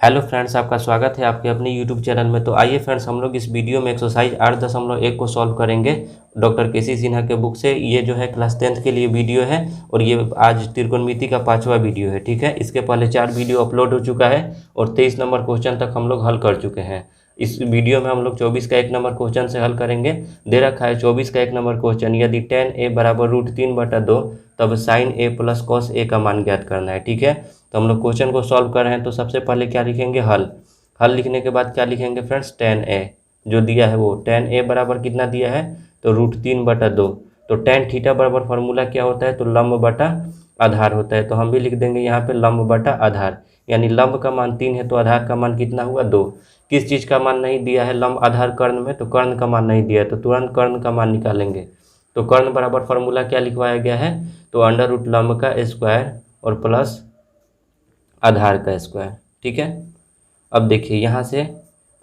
Hello friends, आपका स्वागत है आपके अपने यूट्यूब चैनल में। तो आइए फ्रेंड्स, हम लोग इस वीडियो में एक्सरसाइज 8.1 को सॉल्व करेंगे डॉक्टर केसी सिन्हा के बुक से। ये जो है क्लास 10th के लिए वीडियो है और ये आज त्रिकोणमिति का 5वां वीडियो है। ठीक है, इसके पहले 4 वीडियो अपलोड हो चुका है और 23 नंबर क्वेश्चन तक हम लोग हल कर चुके हैं। इस वीडियो में हम लोग 24 का 1 नंबर क्वेश्चन से हल करेंगे। दे रखा है 24 का 1 नंबर क्वेश्चन, यदि tan a बराबर √3/2 तब sin a plus cos a का मान ज्ञात करना है। ठीक है, तो हम लोग क्वेश्चन को सॉल्व कर रहे हैं। तो सबसे पहले क्या लिखेंगे, हल लिखने के बाद क्या लिखेंगे फ्रेंड्स, tan a जो दिया है वो tan a बराबर कितना दिया है तो √3/2। तो tan थीटा बराबर फार्मूला क्या होता है तो लंब बटा आधार होता है। तो हम भी लिख देंगे यहाँ पे लंब बटा आधार, यानी लंब का मान 3 है तो आधार का मान कितना हुआ 2। किस चीज़ का मान नहीं दिया है लंब आधार कर्ण में, तो कर्ण का मान नहीं दिया है, तो तुरंत कर्ण का मान निकालेंगे। तो कर्ण बराबर फार्मूला क्या लिखवाया गया है तो अंडर रूट लंब का स्क्वायर और प्लस आधार का स्क्वायर। ठीक है, अब देखिए यहाँ से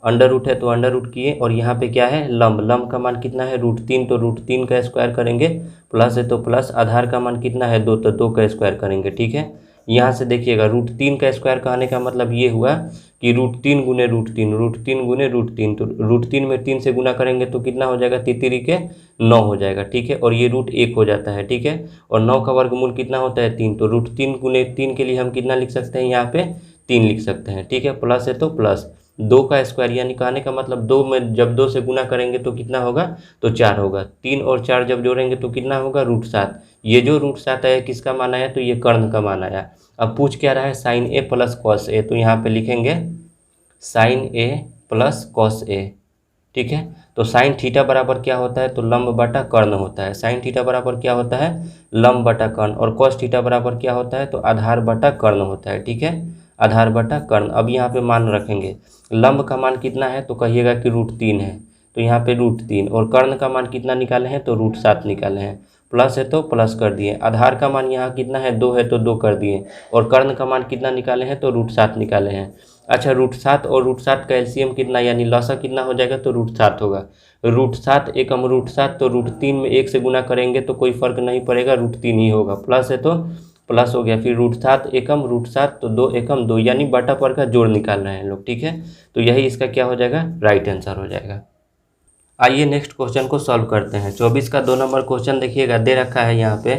अंडर रूट है तो अंडर रूट किए और यहाँ पे क्या है लंब का मान कितना है √3, तो √3 का स्क्वायर करेंगे, प्लस है तो प्लस, आधार का मान कितना है 2 तो 2 का स्क्वायर करेंगे। ठीक है, यहाँ से देखिएगा √3 का स्क्वायर कहने का मतलब ये हुआ कि √3 गुने √3 तो √3 में 3 से गुना करेंगे तो कितना हो जाएगा, तितरी के 9 हो जाएगा। ठीक है, और ये √1 हो जाता है। ठीक है, और 9 का वर्गमूल कितना होता है 3, तो √3 गुने 3 के लिए हम कितना लिख सकते हैं यहाँ पे 3 लिख सकते हैं। ठीक है, प्लस है तो प्लस 2 का स्क्वायर, यानी कहने का मतलब 2 में जब 2 से गुना करेंगे तो कितना होगा तो 4 होगा। 3 और 4 जब जोड़ेंगे तो कितना होगा √7। ये जो √7 आया किसका मान आया तो ये कर्ण का मान आया। अब पूछ क्या रहा है sin a plus cos a, तो यहाँ पे लिखेंगे sin a plus cos a। ठीक है, तो साइन थीटा बराबर क्या होता है तो लंब बटा कर्ण होता है। साइन थीटा बराबर क्या होता है लंब बटा कर्ण, और cos थीटा बराबर क्या होता है तो आधार बटा कर्ण होता है। ठीक है, आधार बटा कर्ण। अब यहाँ पे मान रखेंगे, लंब का मान कितना है तो कहिएगा कि √3 है, तो यहाँ पे √3, और कर्ण का मान कितना निकाले हैं तो √7 निकाले हैं, प्लस है तो प्लस कर दिए। आधार का मान यहाँ कितना है 2 है तो 2 कर दिए, और कर्ण का मान कितना निकाले हैं तो √7 निकाले हैं। अच्छा, √7 और √7 का एलसीएम कितना, यानी लसा कितना हो जाएगा तो √7 होगा। √7 एकम √7, तो √3 में 1 से गुना करेंगे तो कोई फर्क नहीं पड़ेगा, √3 ही होगा। प्लस है तो प्लस हो गया, फिर √7 एकम √7 तो 2 एकम 2, यानी बटा पर का जोड़ निकाल रहे हैं लोग। ठीक है, तो यही इसका क्या हो जाएगा राइट आंसर हो जाएगा। आइए नेक्स्ट क्वेश्चन को सॉल्व करते हैं। 24 का 2 नंबर क्वेश्चन देखिएगा, दे रखा है यहाँ पे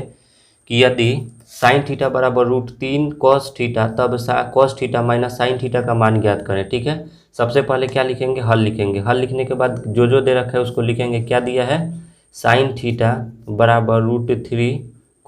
कि यदि साइन थीटा बराबर √3 cos थीटा तब cos theta minus sine theta का मान ज्ञात करें। ठीक है, सबसे पहले क्या लिखेंगे हल लिखेंगे। हल लिखने के बाद जो दे रखा है उसको लिखेंगे। क्या दिया है साइन थीटा बराबर √3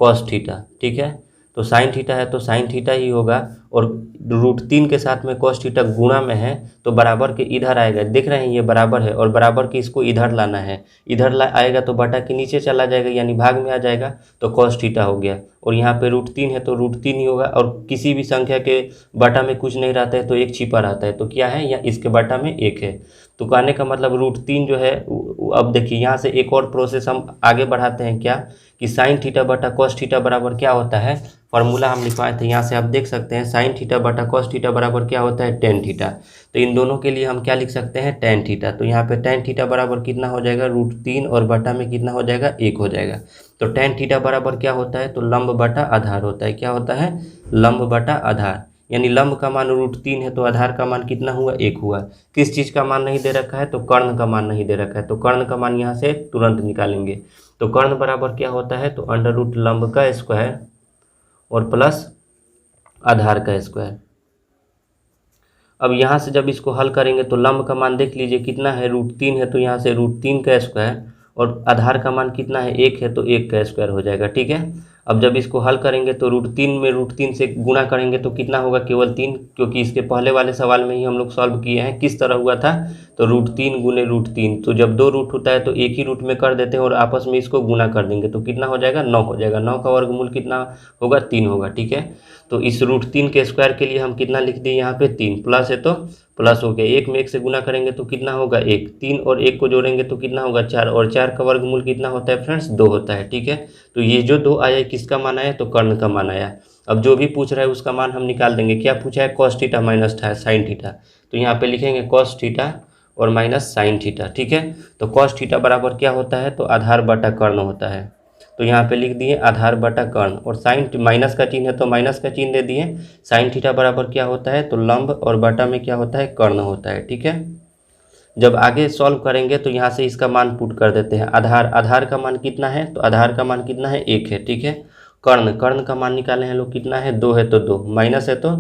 cos थीटा। ठीक है, तो साइन थीटा है तो साइन थीटा ही होगा, और √3 के साथ में cos थीटा गुणा में है तो बराबर के इधर आएगा। देख रहे हैं ये बराबर है और बराबर के इसको इधर लाना है, इधर आएगा तो बटा के नीचे चला जाएगा, यानी भाग में आ जाएगा तो cos थीटा हो गया। और यहाँ पे √3 है तो √3 ही होगा, और किसी भी संख्या के बटा में कुछ नहीं रहता है तो एक छिपा रहता है, तो क्या है या इसके बटा में 1 है। तो कहने का मतलब √3 जो है, अब देखिए यहाँ से एक और प्रोसेस हम आगे बढ़ाते हैं, क्या कि साइन थीटा बटा cos थीटा बराबर क्या होता है, फार्मूला हम लिखवाए थे, यहाँ से आप देख सकते हैं साइन थीटा बटा cos थीटा बराबर क्या होता है tan थीटा। तो इन दोनों के लिए हम क्या लिख सकते हैं tan थीटा। तो यहाँ पे tan थीटा बराबर कितना हो जाएगा √3 और बटा में कितना हो जाएगा 1 हो जाएगा। तो tan थीटा बराबर क्या होता है तो लंब बटा आधार होता है। क्या होता है लंब बटा आधार, यानी लंब का मान √3 है तो आधार का मान कितना हुआ 1 हुआ। किस चीज़ का मान नहीं दे रखा है तो कर्ण का मान नहीं दे रखा है, तो कर्ण का मान यहाँ से तुरंत निकालेंगे। तो कर्ण बराबर क्या होता है तो अंडर रूट लंब का स्क्वायर और प्लस आधार का स्क्वायर। अब यहाँ से जब इसको हल करेंगे तो लंब का मान देख लीजिए कितना है √3 है, तो यहाँ से √3 का स्क्वायर, और आधार का मान कितना है 1 है तो 1 का स्क्वायर हो जाएगा। ठीक है, अब जब इसको हल करेंगे तो √3 में √3 से गुणा करेंगे तो कितना होगा केवल 3, क्योंकि इसके पहले वाले सवाल में ही हम लोग सॉल्व किए हैं। किस तरह हुआ था तो √3 गुने √3, तो जब 2 रूट होता है तो एक ही रूट में कर देते हैं और आपस में इसको गुना कर देंगे तो कितना हो जाएगा 9 हो जाएगा। 9 का वर्गमूल कितना होगा 3 होगा। ठीक है, तो इस √3 के स्क्वायर के लिए हम कितना लिख दिए यहाँ पे 3, प्लस है तो प्लस हो गया, 1 में 1 से गुना करेंगे तो कितना होगा 1, 3 और 1 को जोड़ेंगे तो कितना होगा 4, और 4 का वर्गमूल कितना होता है फ्रेंड्स 2 होता है। ठीक है, तो ये जो 2 आया किसका मान आया तो कर्ण का मान आया। अब जो भी पूछ रहा है उसका मान हम निकाल देंगे। क्या पूछा है cos theta minus sine theta, तो यहाँ पे लिखेंगे cos थीटा और माइनस साइन थीटा। ठीक है, तो cos थीटा बराबर क्या होता है तो आधार बटा कर्ण होता है। तो यहाँ पे लिख दिए आधार बटा कर्ण, और साइन माइनस का चिन्ह है तो माइनस का चिन्ह दे दिए। साइन थीटा बराबर क्या होता है, तो लंब और बटा में क्या होता है, कर्ण होता है। ठीक है, जब आगे सॉल्व करेंगे तो यहाँ से इसका मान पुट कर देते हैं। आधार, आधार का मान कितना है, तो आधार का मान कितना है, 1 है। ठीक है, कर्ण, कर्ण का मान निकाले हैं लोग, कितना है, 2 है तो 2, माइनस है तो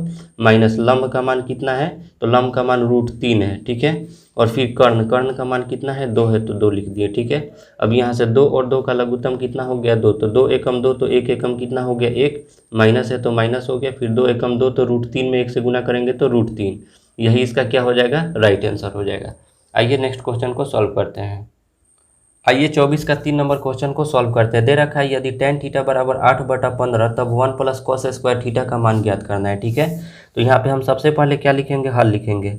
माइनस। लंब का मान कितना है, तो लंब का मान √3 है। ठीक है, और फिर कर्ण, कर्ण का मान कितना है, 2 है तो 2 लिख दिए। ठीक है, अब यहाँ से 2 और 2 का लघुत्तम कितना हो गया, 2, तो 2 एकम 2, तो 1 एकम कितना हो गया, 1, माइनस है तो माइनस हो गया। फिर 2 एकम 2, तो √3 में 1 से गुना करेंगे तो √3, यही इसका क्या हो जाएगा, राइट आंसर हो जाएगा। आइए नेक्स्ट क्वेश्चन को सॉल्व करते हैं। आइए 24 का 3 नंबर क्वेश्चन को सॉल्व करते हैं। दे रखा है यदि tan थीटा बराबर 8/15 तब 1 + cos स्क्वायर थीटा का मान ज्ञात करना है। ठीक है, तो यहाँ पे हम सबसे पहले क्या लिखेंगे, हल लिखेंगे।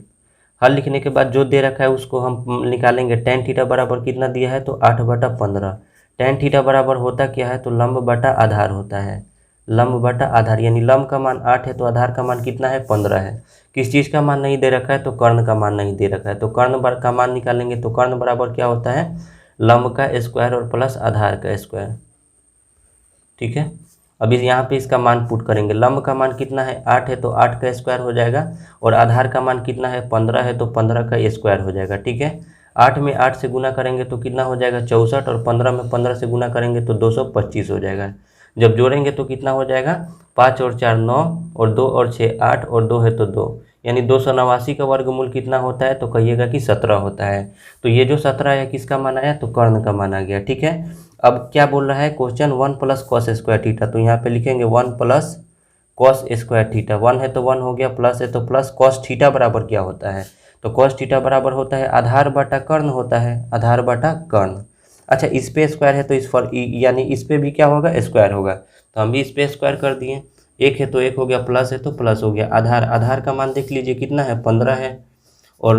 हल लिखने के बाद जो दे रखा है उसको हम निकालेंगे। tan थीटा बराबर कितना दिया है, तो 8/15। tan थीटा बराबर होता क्या है, तो लंब बटा आधार होता है। लंब बटा आधार, यानी लंब का मान 8 है तो आधार का मान कितना है, 15 है। किस चीज़ का मान नहीं दे रखा है, तो कर्ण का मान नहीं दे रखा है, तो कर्ण का मान निकालेंगे। तो कर्ण बराबर क्या होता है, लंब का स्क्वायर और प्लस आधार का स्क्वायर। ठीक है, अभी यहाँ पे इसका मान पुट करेंगे। लंब का मान कितना है, 8 है तो 8 का स्क्वायर हो जाएगा, और आधार का मान कितना है, 15 है तो 15 का स्क्वायर हो जाएगा। ठीक है, 8 में 8 से गुना करेंगे तो कितना हो जाएगा, 64, और 15 में 15 से गुना करेंगे तो 225 हो जाएगा। जब जोड़ेंगे तो कितना हो जाएगा, 5 और 4 9, और 2 और 6 8, और 2 है तो 2, यानी 289 का वर्गमूल कितना होता है, तो कहिएगा कि 17 होता है। तो ये जो 17 है किसका मान आया, तो कर्ण का मान आ गया। ठीक है, अब क्या बोल रहा है क्वेश्चन, 1 + cos स्क्वायर थीटा, तो यहाँ पे लिखेंगे 1 + cos स्क्वायर थीटा। 1 है तो 1 हो गया, प्लस है तो प्लस। cos थीटा बराबर क्या होता है, तो cos थीटा बराबर होता है आधार बटा कर्ण होता है, आधार बटा कर्ण। अच्छा, इस पे स्क्वायर है तो इस पर यानी इस पे भी क्या होगा, स्क्वायर होगा, तो हम भी इस पे स्क्वायर कर दिए। 1 है तो 1 हो गया, प्लस है तो प्लस हो गया। आधार, आधार का मान देख लीजिए कितना है, 15 है, और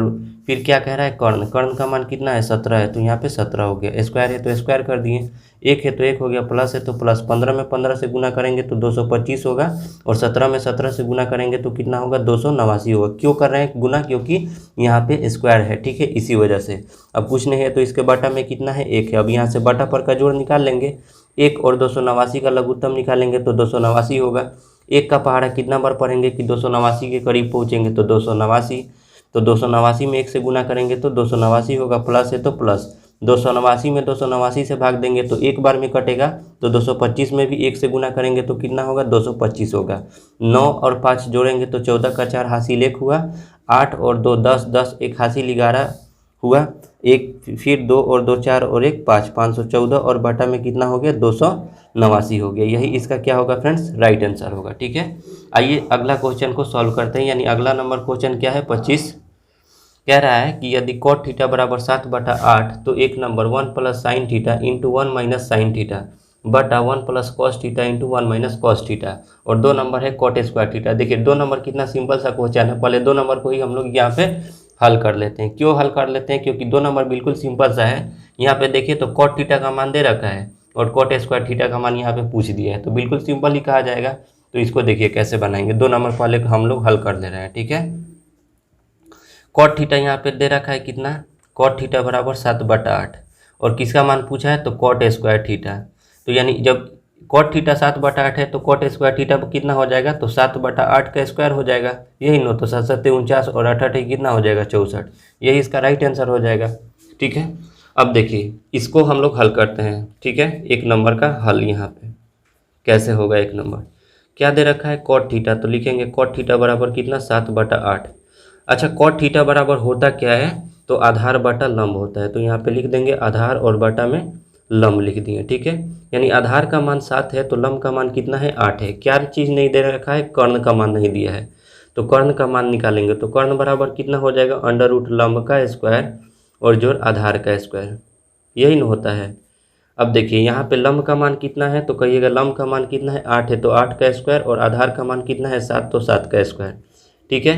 फिर क्या कह रहा है, कर्ण, कर्ण का मान कितना है, 17 है, तो यहाँ पे 17 हो गया। स्क्वायर है तो स्क्वायर कर दिए। 1 है तो 1 हो गया, प्लस है तो प्लस। 15 में 15 से गुना करेंगे तो 225 होगा, और 17 में 17 से गुना करेंगे तो कितना होगा, 289 होगा। क्यों कर रहे हैं गुना, क्योंकि यहाँ पे स्क्वायर है। ठीक है, इसी वजह से। अब कुछ नहीं है तो इसके बटा में कितना है, 1 है। अब यहाँ से बटा पर का जोड़ निकाल लेंगे। 1 और 289 का लघुत्तम निकालेंगे तो 289 होगा। 1 का पहाड़ा कितना बार पढ़ेंगे कि 289 के करीब पहुँचेंगे, तो 289, तो 289 में 1 से गुना करेंगे तो 289 होगा, प्लस है तो प्लस। 289 में 289 से भाग देंगे तो एक बार में कटेगा, तो 225 में भी 1 से गुना करेंगे तो कितना होगा, 225 होगा। 9 और 5 जोड़ेंगे तो 14 का 4 हासिल 1 हुआ। 8 और 2 10, 10 1 हासिल 11 हुआ। 1 फिर 2 और 2 4 और 1 5, 514, और बटा में कितना हो गया, 289 हो गया। यही इसका क्या होगा फ्रेंड्स, राइट आंसर होगा। ठीक है, आइए अगला क्वेश्चन को सॉल्व करते हैं। यानी अगला नंबर क्वेश्चन क्या है, 25। कह रहा है कि यदि cot थीटा बराबर 7/8 तो एक number 1 + sin theta into 1 - sin theta बटा 1 + cos theta into 1 - cos theta, और 2 नंबर है cot स्क्वायर थीटा। देखिए 2 नंबर कितना सिंपल सा क्वेश्चन है, पहले 2 नंबर को ही हम लोग यहाँ पे हल कर लेते हैं। क्यों हल कर लेते हैं, क्योंकि 2 नंबर बिल्कुल सिंपल सा है। यहाँ पे देखिए तो cot थीटा का मान दे रखा है, और cot स्क्वायर थीटा का मान यहाँ पे पूछ दिया है, तो बिल्कुल सिंपल ही कहा जाएगा। तो इसको देखिए कैसे बनाएंगे। 2 नंबर पहले हम लोग हल कर ले रहे हैं। ठीक है, कॉट थीटा यहाँ पे दे रखा है कितना, कॉट थीटा बराबर 7/8, और किसका मान पूछा है, तो कॉट स्क्वायर थीटा। तो यानी जब कॉट थीटा 7/8 है तो कॉट स्क्वायर थीटा कितना हो जाएगा, तो 7/8 का स्क्वायर हो जाएगा, यही नो। तो 7 7 49, और 8 8 कितना हो जाएगा, 64, यही इसका राइट आंसर हो जाएगा। ठीक है, अब देखिए इसको हम लोग हल करते हैं। ठीक है, एक नंबर का हल यहाँ पे कैसे होगा। एक नंबर क्या दे रखा है, कॉट थीटा, तो लिखेंगे कॉट थीटा बराबर कितना, 7/8। अच्छा, कॉट थीटा बराबर होता क्या है, तो आधार बटा लंब होता है, तो यहाँ पे लिख देंगे आधार और बटा में लंब लिख दिए। ठीक है, यानी आधार का मान 7 है तो लंब का मान कितना है, 8 है। क्या चीज़ नहीं दे रखा है, कर्ण का मान नहीं दिया है, तो कर्ण का मान निकालेंगे। तो कर्ण बराबर कितना हो जाएगा, √ लंब का स्क्वायर और जोड़ आधार का स्क्वायर, यही न होता है। अब देखिए यहाँ पे लंब का मान कितना है, तो कहिएगा लंब का मान कितना है, 8 है, तो 8 का स्क्वायर, और आधार का मान कितना है, 7, तो 7 का स्क्वायर। ठीक है,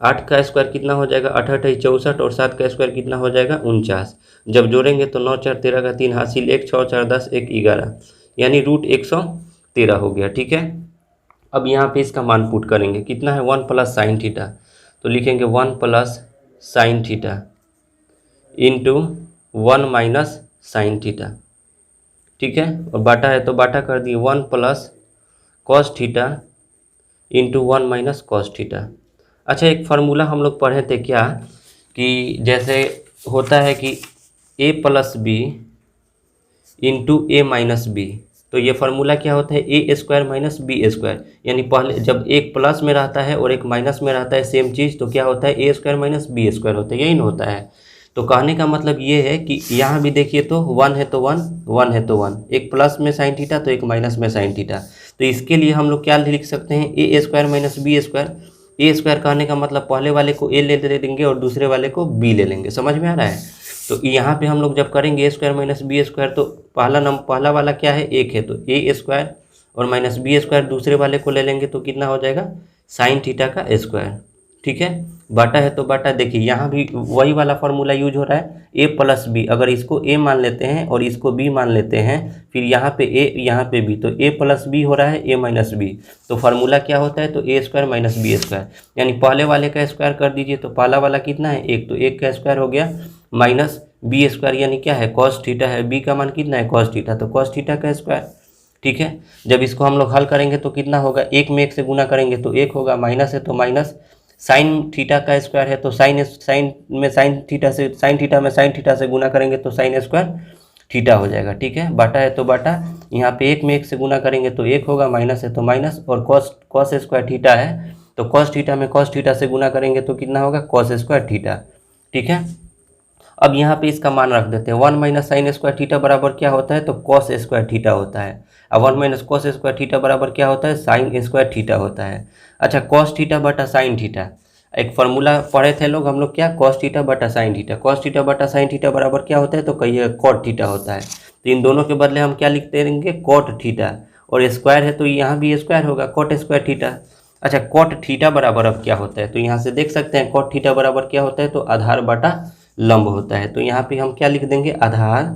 8 का स्क्वायर कितना हो जाएगा, 8 8 64, और 7 का स्क्वायर कितना हो जाएगा, 49। जब जोड़ेंगे तो 9 4 13 का 3 हासिल 1, 6 4 10 1 11, यानी √113 हो गया। ठीक है, अब यहाँ पे इसका मान पुट करेंगे, कितना है, 1 + sin थीटा, तो लिखेंगे 1 + sin theta into 1 - sin theta. ठीक है, और बाटा है तो बाटा कर दिए 1 plus cos theta into 1 minus cos theta. अच्छा, एक फार्मूला हम लोग पढ़े थे क्या कि जैसे होता है कि a plus B into A minus B, तो ये फार्मूला क्या होता है A square minus B square, यानी पहले जब एक प्लस में रहता है और एक माइनस में रहता है सेम चीज़, तो क्या होता है A square minus B square होता है, यही ना होता है। तो कहने का मतलब ये है कि यहाँ भी देखिए तो 1 है तो 1, 1 है तो 1, एक प्लस में साइन थीटा तो एक माइनस में साइन थीटा। तो इसके लिए हम लोग क्या लिख सकते हैं ए स्क्वायर माइनस बी स्क्वायर। ए स्क्वायर कहने का मतलब पहले वाले को ए ले लेंगे और दूसरे वाले को बी ले लेंगे, समझ में आ रहा है। तो यहाँ पे हम लोग जब करेंगे ए स्क्वायर माइनस बी स्क्वायर, तो पहला वाला क्या है 1 है, तो ए स्क्वायर और माइनस बी स्क्वायर दूसरे वाले को ले लेंगे तो कितना हो जाएगा साइन थीटा का स्क्वायर। ठीक है, बाटा है तो बाटा, देखिए यहाँ भी वही वाला फार्मूला यूज हो रहा है ए प्लस बी, अगर इसको ए मान लेते हैं और इसको बी मान लेते हैं, फिर यहाँ पे ए यहाँ पे बी, तो ए प्लस बी हो रहा है ए माइनस बी, तो फार्मूला क्या होता है तो ए स्क्वायर माइनस बी स्क्वायर, यानी पहले वाले का स्क्वायर कर दीजिए तो पहला वाला कितना है 1, तो 1 का स्क्वायर हो गया माइनस बी स्क्वायर, यानी क्या है कॉस थीटा है, बी का मान कितना है कॉस थीटा, तो कॉस थीटा का स्क्वायर। ठीक है, जब इसको हम लोग हल करेंगे तो कितना होगा, 1 में 1 से गुना करेंगे तो 1 होगा, माइनस है तो माइनस, साइन थीटा का स्क्वायर है तो साइन में साइन थीटा से गुना करेंगे तो साइन स्क्वायर थीटा हो जाएगा। ठीक है, बाटा है तो बाटा, यहाँ पे 1 में 1 से गुना करेंगे तो 1 होगा, माइनस है तो माइनस, और कॉस स्क्वायर थीटा है तो कॉस थीटा में कॉस थीटा से गुना करेंगे तो कितना होगा कॉस स्क्वायर थीटा। ठीक है, अब यहाँ पे इसका मान रख देते हैं 1 माइनस साइन स्क्वायर थीटा बराबर क्या होता है तो कॉस स्क्वायर थीटा होता है, अब 1 माइनस कॉस स्क्वायर थीटा बराबर क्या होता है साइन स्क्वायर थीटा होता है। अच्छा, कॉस थीटा बटा साइन थीटा, एक फार्मूला पढ़े थे लोग हम लोग क्या कॉस थीटा बटा साइन थीटा, कॉस थीटा बटा साइन थीटा बराबर क्या होता है तो कहिए कॉट थीटा होता है, तो इन दोनों के बदले हम क्या लिखते रहेंगे कॉट थीटा, और स्क्वायर है तो यहाँ भी स्क्वायर होगा कॉट स्क्वायर थीटा। अच्छा, कॉट थीटा बराबर अब क्या होता है तो यहाँ से देख सकते हैं कॉट थीटा बराबर क्या होता है तो आधार बटा लंब होता है, तो यहाँ पे हम क्या लिख देंगे आधार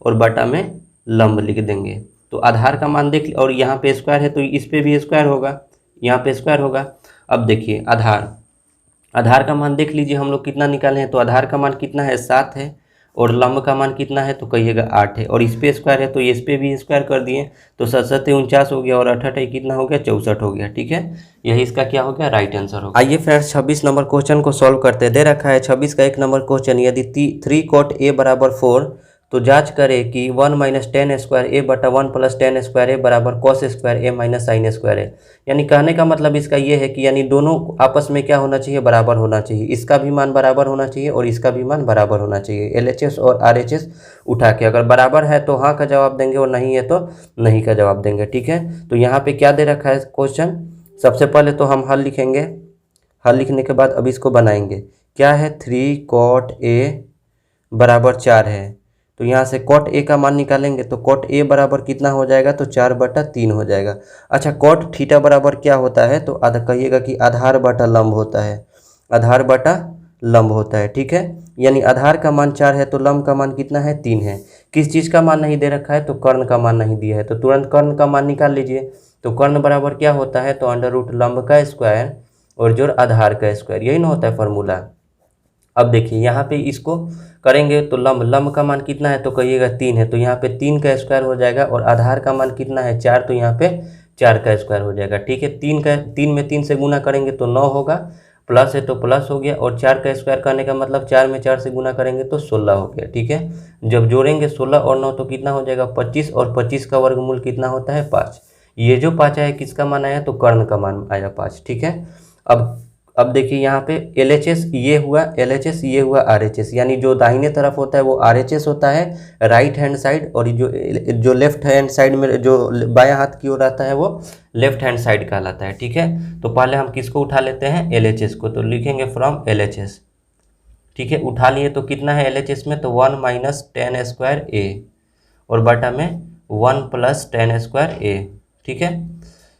और बटा में लंब लिख देंगे, तो आधार का मान देख, और यहाँ पे स्क्वायर है तो इस पे भी स्क्वायर होगा, यहाँ पे स्क्वायर होगा। अब देखिए आधार का मान देख लीजिए हम लोग कितना निकाले हैं, तो आधार का मान कितना है 7 है, और लंब का मान कितना है तो कहिएगा 8 है, और इस पे स्क्वायर है तो इस पे भी स्क्वायर कर दिए, तो 7 7 49 हो गया, और 8 8 कितना हो गया 64 हो गया। ठीक है, यही इसका क्या हो गया राइट आंसर होगा। आइए फ्रेंड्स 26 नंबर क्वेश्चन को सॉल्व करते हैं। दे रखा है 26 का 1 नंबर क्वेश्चन, यदि 3 cot a बराबर 4 तो जांच करें कि 1 माइनस टेन स्क्वायर ए बटा 1 प्लस टेन स्क्वायर ए बराबर कॉस स्क्वायर ए माइनस साइन स्क्वायर ए, यानी कहने का मतलब इसका ये है कि यानी दोनों आपस में क्या होना चाहिए बराबर होना चाहिए, इसका भी मान बराबर होना चाहिए और इसका भी मान बराबर होना चाहिए। LHS और RHS उठा के अगर बराबर है तो हाँ का जवाब देंगे और नहीं है तो नहीं का जवाब देंगे। ठीक है, तो यहाँ पे क्या दे रखा है क्वेश्चन, सबसे पहले तो हम हल लिखेंगे, हल लिखने के बाद अब इसको बनाएंगे। क्या है 3 cot a बराबर 4 है, तो यहाँ से cot a का मान निकालेंगे तो cot a बराबर कितना हो जाएगा तो 4/3 हो जाएगा। अच्छा, cot थीटा बराबर क्या होता है तो आधा कहिएगा कि आधार बटा लंब होता है, आधार बटा लंब होता है। ठीक है, यानी आधार का मान 4 है तो लंब का मान कितना है 3 है। किस चीज़ का मान नहीं दे रखा है तो कर्ण का मान नहीं दिया है, तो तुरंत कर्ण का मान निकाल लीजिए। तो कर्ण बराबर क्या होता है तो अंडर रूट लंब का स्क्वायर और जोड़ आधार का स्क्वायर, यही ना होता है फॉर्मूला। अब देखिए यहाँ पे इसको करेंगे तो लंब का मान कितना है तो कहिएगा 3 है, तो यहाँ पे 3 का स्क्वायर हो जाएगा, और आधार का मान कितना है 4, तो यहाँ पे 4 का स्क्वायर हो जाएगा। ठीक है, 3 में 3 से गुना करेंगे तो 9 होगा, प्लस है तो प्लस हो गया, और 4 का स्क्वायर करने का मतलब 4 में 4 से गुना करेंगे तो 16 हो गया। ठीक है, जब जोड़ेंगे 16 और 9 तो कितना हो जाएगा 25, और 25 का वर्गमूल कितना होता है 5। ये जो 5 आया किसका मान आया तो कर्ण का मान आया 5। ठीक है, अब देखिए यहाँ पे LHS ये हुआ LHS, ये हुआ RHS, यानी जो दाहिने तरफ होता है वो RHS होता है राइट हैंड साइड, और जो लेफ्ट हैंड साइड में जो बायां हाथ की ओर आता है वो लेफ्ट हैंड साइड कहलाता है। ठीक है, तो पहले हम किसको उठा लेते हैं LHS को, तो लिखेंगे फ्रॉम LHS। ठीक है, उठा लिए तो कितना है LHS में तो 1 माइनस टेन स्क्वायर ए और बटा में 1 प्लस टेन स्क्वायर ए। ठीक है,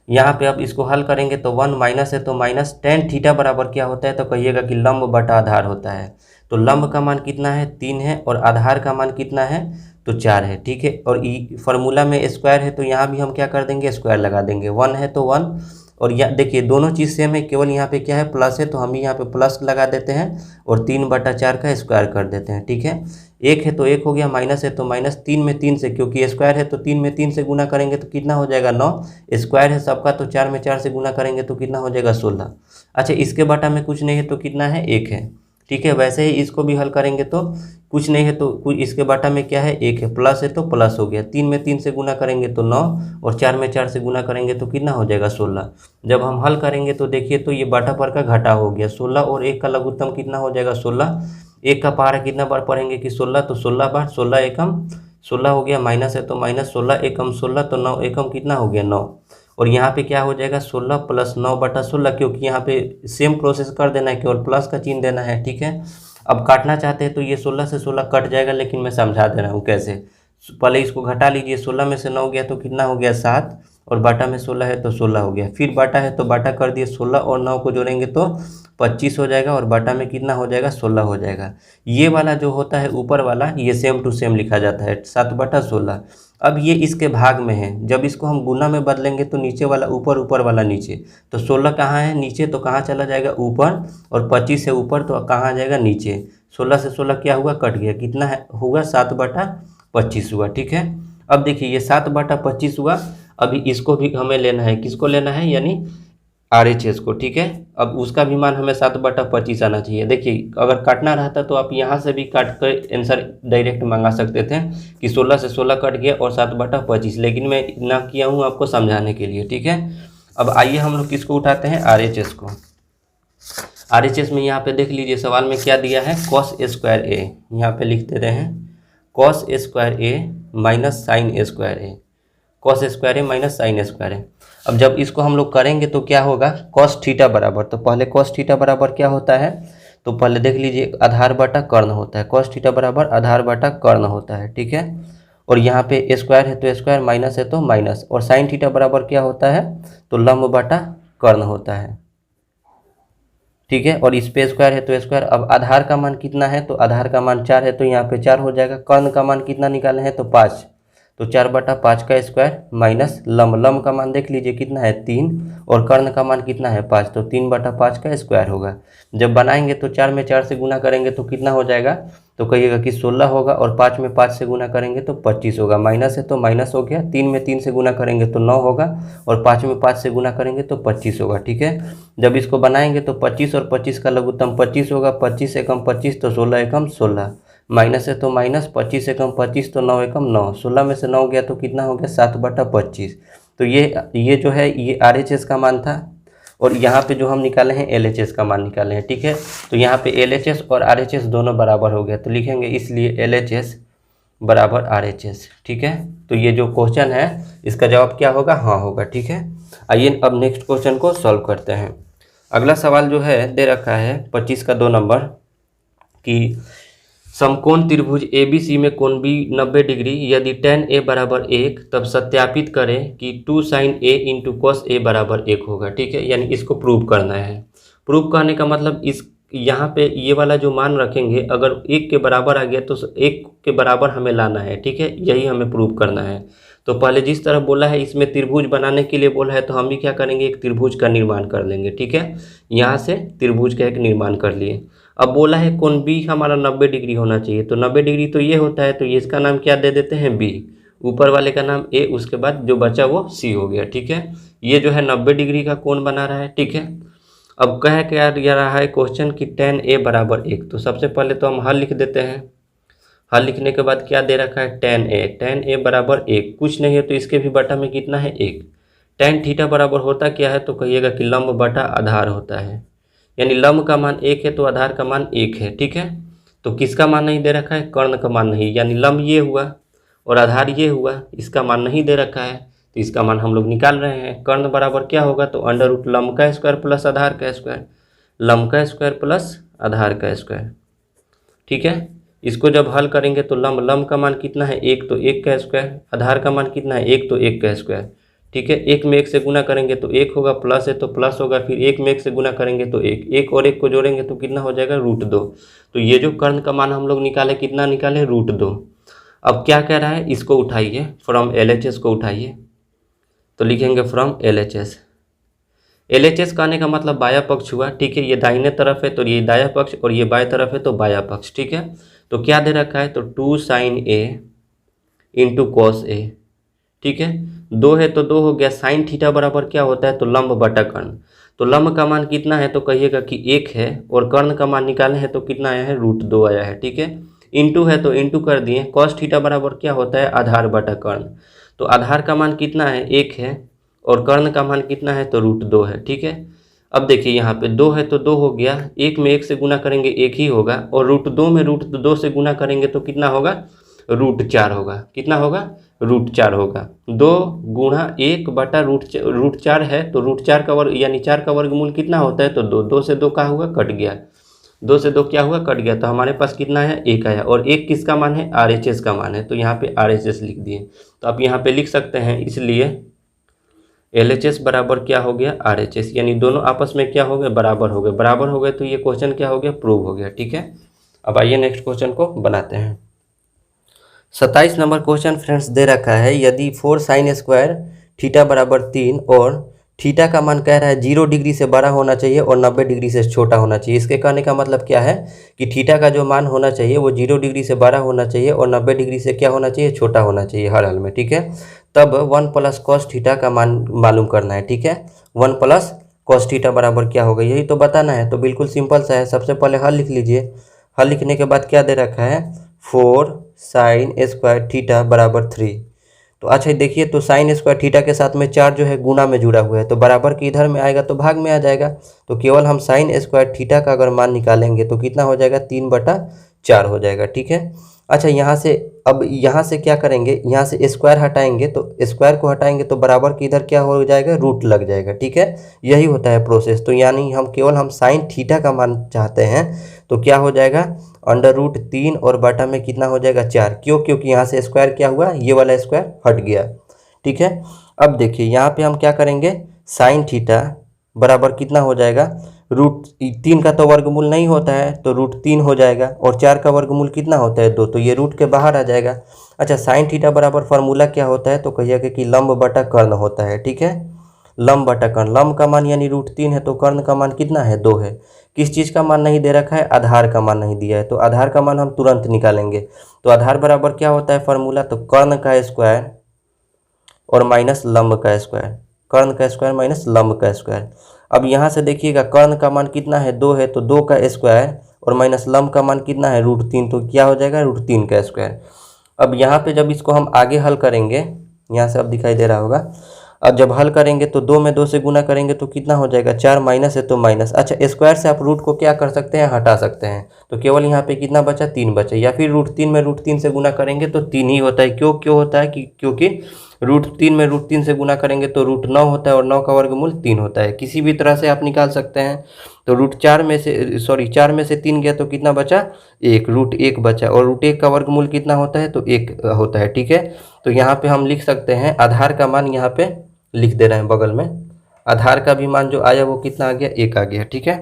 यहाँ पे अब इसको हल करेंगे तो 1 माइनस है तो माइनस टेन थीटा बराबर क्या होता है तो कहिएगा कि लंब बटा आधार होता है, तो लंब का मान कितना है 3 है और आधार का मान कितना है तो 4 है। ठीक है, और फार्मूला में स्क्वायर है तो यहाँ भी हम क्या कर देंगे स्क्वायर लगा देंगे, 1 है तो 1 और यहाँ देखिए दोनों चीज़ सेम है, केवल यहाँ पे क्या है प्लस है, तो हम यहाँ पे प्लस लगा देते हैं और 3/4 का स्क्वायर कर देते हैं। ठीक है, एक है तो एक हो गया, माइनस है तो माइनस, 3 में 3 से, क्योंकि स्क्वायर है तो 3 में 3 से गुना करेंगे तो कितना हो जाएगा 9, स्क्वायर है सबका तो 4 में 4 से गुना करेंगे तो कितना हो जाएगा 16। अच्छा, इसके बटा में कुछ नहीं है तो कितना है 1 है। ठीक है, वैसे ही इसको भी हल करेंगे तो कुछ नहीं है तो कुछ, इसके बटा में क्या है 1 है, प्लस है तो प्लस हो गया, 3 में 3 से गुना करेंगे तो 9 और 4 में 4 से गुना करेंगे तो कितना हो जाएगा 16। जब हम हल करेंगे तो देखिए तो ये बटा पर का घटा हो गया, 16 और 1 का लघुत्तम कितना हो जाएगा 16। 1 का पहाड़ा कितना बार पढ़ेंगे कि 16, तो 16 बार, 16 एकम 16 हो गया, माइनस है तो माइनस, 16 एकम 16 तो 9 एकम कितना हो गया 9। और यहाँ पे क्या हो जाएगा 16 + 9/16, क्योंकि यहाँ पे सेम प्रोसेस कर देना है, केवल प्लस का चिन्ह देना है। ठीक है, अब काटना चाहते हैं तो ये 16 से 16 कट जाएगा, लेकिन मैं समझा दे रहा हूँ कैसे। पहले इसको घटा लीजिए, 16 में से 9 गया तो कितना हो गया 7, और बाटा में 16 है तो 16 हो गया, फिर बाटा है तो बाटा कर दिए, 16 और 9 को जोड़ेंगे तो 25 हो जाएगा, और बाटा में कितना हो जाएगा 16 हो जाएगा। ये वाला जो होता है ऊपर वाला, ये सेम टू सेम लिखा जाता है 7/16। अब ये इसके भाग में है, जब इसको हम गुना में बदलेंगे तो नीचे वाला ऊपर, ऊपर वाला नीचे, तो 16 कहाँ है नीचे, तो कहाँ चला जाएगा ऊपर, और 25 से ऊपर तो कहाँ आ जाएगा नीचे। 16 से 16 क्या हुआ कट गया, कितना है होगा 7/25 हुआ। ठीक है, अब देखिए ये 7/25 हुआ, अभी इसको भी हमें लेना है, किसको लेना है यानी RHS को। ठीक है, अब उसका भी मान हमें 7/25 आना चाहिए। देखिए अगर काटना रहता तो आप यहाँ से भी काट कर आंसर डायरेक्ट मंगा सकते थे कि 16 से 16 कट गया और 7/25, लेकिन मैं ना किया हूँ आपको समझाने के लिए। ठीक है, अब आइए हम लोग किसको उठाते हैं RHS को। RHS में यहाँ पे देख लीजिए सवाल में क्या दिया है, cos A², यहाँ पे लिख दे रहे हैं cos A² minus sin A², cos A² minus sin A²। अब जब इसको हम लोग करेंगे तो क्या होगा, cos थीटा बराबर, तो पहले cos थीटा बराबर क्या होता है, तो पहले देख लीजिए आधार बटा कर्ण होता है, cos थीटा बराबर आधार बटा कर्ण होता है। ठीक है, और यहाँ पे स्क्वायर है तो स्क्वायर, माइनस है तो माइनस, और साइन थीटा बराबर क्या होता है, तो लंब बटा कर्ण होता है। ठीक है, और इस पे स्क्वायर है तो स्क्वायर। अब आधार का मान कितना है, तो आधार का मान 4 है तो यहाँ पे 4 हो जाएगा। कर्ण का मान कितना निकाले हैं तो 5, तो 4/5 का स्क्वायर माइनस लंब का मान देख लीजिए कितना है 3, और कर्ण का मान कितना है 5, तो 3/5 का स्क्वायर होगा। जब बनाएंगे तो 4 में 4 से गुना करेंगे तो कितना हो जाएगा, तो कहिएगा कि 16 होगा, और 5 में 5 से गुना करेंगे तो 25 होगा, माइनस है तो माइनस हो गया, 3 में 3 से गुना करेंगे तो 9 होगा, और 5 में 5 से गुना करेंगे तो 25 होगा। ठीक है, जब इसको बनाएंगे तो 25 और 25 का लघुत्तम 25 होगा, 25 एकम 25 तो 16 एकम 16, माइनस है तो माइनस, 25 एकम 25 तो 9 एकम 9, 16 में से 9 गया तो कितना हो गया 7/25। तो ये जो है ये RHS का मान था, और यहाँ पे जो हम निकाले हैं LHS का मान निकाले हैं। ठीक है, तो यहाँ पे LHS और RHS दोनों बराबर हो गया, तो लिखेंगे इसलिए LHS बराबर RHS। ठीक है, तो ये जो क्वेश्चन है इसका जवाब क्या होगा, हाँ होगा। ठीक है, आइए अब नेक्स्ट क्वेश्चन को सॉल्व करते हैं। अगला सवाल जो है दे रखा है 25 का 2 नंबर कि समकोण त्रिभुज ABC में कोण B 90 डिग्री, यदि tan A बराबर 1 तब सत्यापित करें कि 2 sin A into cos A बराबर 1 होगा। ठीक है, यानी इसको प्रूव करना है। प्रूव करने का मतलब इस यहाँ पे ये वाला जो मान रखेंगे, अगर 1 के बराबर आ गया तो 1 के बराबर हमें लाना है। ठीक है, यही हमें प्रूव करना है। तो पहले जिस तरह बोला है इसमें त्रिभुज बनाने के लिए बोला है, तो हम भी क्या करेंगे, एक त्रिभुज का निर्माण कर लेंगे। ठीक है, यहाँ से त्रिभुज का एक निर्माण कर लिए। अब बोला है कोण B हमारा 90 डिग्री होना चाहिए, तो 90 डिग्री तो ये होता है, तो ये इसका नाम क्या दे देते हैं B, ऊपर वाले का नाम A, उसके बाद जो बचा वो C हो गया। ठीक है, ये जो है 90 डिग्री का कोण बना रहा है। ठीक है, अब कह क्या दिया रहा है क्वेश्चन कि tan A बराबर 1, तो सबसे पहले तो हम हल लिख देते हैं। हल लिखने के बाद क्या दे रखा है tan A बराबर 1, कुछ नहीं है तो इसके भी बटा में कितना है 1। tan थीटा बराबर होता क्या है, तो कहिएगा कि लंब बटा आधार होता है, यानी लंब का मान 1 है तो आधार का मान 1 है। ठीक है, तो किसका मान नहीं दे रखा है, कर्ण का मान नहीं, यानी लंब ये हुआ और आधार ये हुआ, इसका मान नहीं दे रखा है, तो इसका मान हम लोग निकाल रहे हैं। कर्ण बराबर क्या होगा, तो √ लंब का स्क्वायर प्लस आधार का स्क्वायर, लंब का स्क्वायर प्लस आधार का स्क्वायर। ठीक है, इसको जब हल करेंगे तो लंब का मान कितना है 1, तो 1 का स्क्वायर, आधार का मान कितना है 1, तो 1 का स्क्वायर। ठीक है, 1 में 1 से गुना करेंगे तो 1 होगा, प्लस है तो प्लस होगा, फिर 1 में 1 से गुना करेंगे तो 1, 1 और 1 को जोड़ेंगे तो कितना हो जाएगा √2। तो ये जो कर्ण का मान हम लोग निकाले कितना निकाले √2। अब क्या कह रहा है, इसको उठाइए, फ्रॉम LHS को उठाइए, तो लिखेंगे फ्रॉम LHS। LHS का आने का मतलब बाया पक्ष हुआ, ठीक है। ये दाहिने तरफ है तो ये दाया पक्ष, और ये बाएं तरफ है तो बाया पक्ष, ठीक है। तो क्या दे रखा है, तो 2 sin A into cos A, ठीक है। 2 है तो 2 हो गया। साइन थीटा बराबर क्या होता है, तो लंब बटा कर्ण। तो लंब का मान कितना है, तो कहिएगा कि 1 है, और कर्ण का मान निकाले हैं तो कितना आया है, √2 आया है, ठीक है। इंटू है तो इंटू कर दिए। कॉस थीटा बराबर क्या होता है, आधार बटा कर्ण। तो आधार का मान कितना है, 1 है, और कर्ण का मान कितना है, तो √2 है, ठीक है। अब देखिए यहाँ पे 2 है तो 2 हो गया, 1 में 1 से गुना करेंगे 1 ही होगा, और √2 में √2 से गुना करेंगे तो कितना होगा, √4 होगा। कितना होगा, √4 होगा। 2 गुणा 1 बटा √4 है, तो √4 का वर्ग यानी 4 का वर्गमूल कितना होता है, तो 2। 2 से 2 का हुआ, कट गया। 2 से 2 क्या हुआ, कट गया। तो हमारे पास कितना है, 1 आया। और 1 किसका मान है, RHS का मान है, तो यहाँ पे RHS लिख दिए। तो आप यहाँ पे लिख सकते हैं, इसलिए LHS बराबर क्या हो गया, RHS, यानी दोनों आपस में क्या हो गए, बराबर हो गए। बराबर हो गए तो ये क्वेश्चन क्या हो गया, प्रूव हो गया, ठीक है। अब आइए नेक्स्ट क्वेश्चन को बनाते हैं। 27 नंबर क्वेश्चन फ्रेंड्स दे रखा है, यदि 4 sin स्क्वायर थीटा बराबर 3 और थीटा का मान कह रहा है 0 डिग्री से बड़ा होना चाहिए और 90 डिग्री से छोटा होना चाहिए। इसके कहने का मतलब क्या है कि थीटा का जो मान होना चाहिए वो 0 डिग्री से बड़ा होना चाहिए और 90 डिग्री से क्या होना चाहिए, छोटा होना चाहिए हर हाल में, ठीक है। तब 1 प्लस कॉस थीटा का मान मालूम करना है, ठीक है। 1 प्लस कॉस थीटा बराबर क्या होगा, यही तो बताना है। तो बिल्कुल सिंपल सा है। सबसे पहले हल लिख लीजिए। हल लिखने के बाद क्या दे रखा है, 4 sin स्क्वायर थीटा बराबर 3। तो अच्छा देखिए, तो साइन स्क्वायर थीटा के साथ में 4 जो है गुना में जुड़ा हुआ है, तो बराबर के इधर में आएगा तो भाग में आ जाएगा। तो केवल हम साइन स्क्वायर थीटा का अगर मान निकालेंगे तो कितना हो जाएगा, 3/4 हो जाएगा, ठीक है। अच्छा यहाँ से, अब यहाँ से क्या करेंगे, यहाँ से स्क्वायर हटाएंगे, तो स्क्वायर को हटाएंगे तो बराबर के इधर क्या हो जाएगा, रूट लग जाएगा, ठीक है। यही होता है प्रोसेस। तो यानी हम साइन थीटा का मान चाहते हैं, तो क्या हो जाएगा, √3 और बटा में कितना हो जाएगा, 4। क्यों, क्योंकि यहाँ से स्क्वायर क्या हुआ, ये वाला स्क्वायर हट गया, ठीक है। अब देखिए यहाँ पे हम क्या करेंगे, साइन थीटा बराबर कितना हो जाएगा, √3 का तो वर्गमूल नहीं होता है तो √3 हो जाएगा, और 4 का वर्गमूल कितना होता है, 2, तो ये रूट के बाहर आ जाएगा। अच्छा साइन थीटा बराबर फार्मूला क्या होता है, तो कहिएगा कि लंब बटा कर्ण होता है, ठीक है। लंब बटा कर्ण, लंब का मान यानी √3 है, तो कर्ण का मान कितना है, 2 है। किस चीज़ का मान नहीं दे रखा है, आधार का मान नहीं दिया है, तो आधार का मान हम तुरंत निकालेंगे। तो आधार बराबर क्या होता है फार्मूला, तो कर्ण का स्क्वायर और माइनस लंब का स्क्वायर, कर्ण का स्क्वायर माइनस लंब का स्क्वायर। अब यहाँ से देखिएगा कर्ण का मान कितना है, 2 है, तो 2 का स्क्वायर और माइनस लंब का मान कितना है, √3, तो क्या हो जाएगा, √3 का स्क्वायर। अब यहाँ पे जब इसको हम आगे हल करेंगे, यहाँ से अब दिखाई दे रहा होगा, अब जब हल करेंगे तो 2 में 2 से गुना करेंगे तो कितना हो जाएगा, 4, माइनस है तो माइनस। अच्छा स्क्वायर से आप रूट को क्या कर सकते हैं, हटा सकते हैं। तो केवल यहाँ पे कितना बचा, 3 बचा, या फिर √3 में √3 से गुना करेंगे तो 3 ही होता है। क्यों होता है, क्योंकि √3 में √3 से गुना करेंगे तो √9 होता है, और 9 का वर्गमूल 3 होता है। किसी भी तरह से आप निकाल सकते हैं। तो √4 में से 4 में से 3 गया तो कितना बचा, 1, √1 बचा, और √1 का वर्गमूल कितना होता है, तो 1 होता है, ठीक है। तो यहाँ पे हम लिख सकते हैं, आधार का मान यहाँ पे लिख दे रहे हैं बगल में। आधार का भी मान जो आया वो कितना आ गया, 1 आ गया, ठीक है।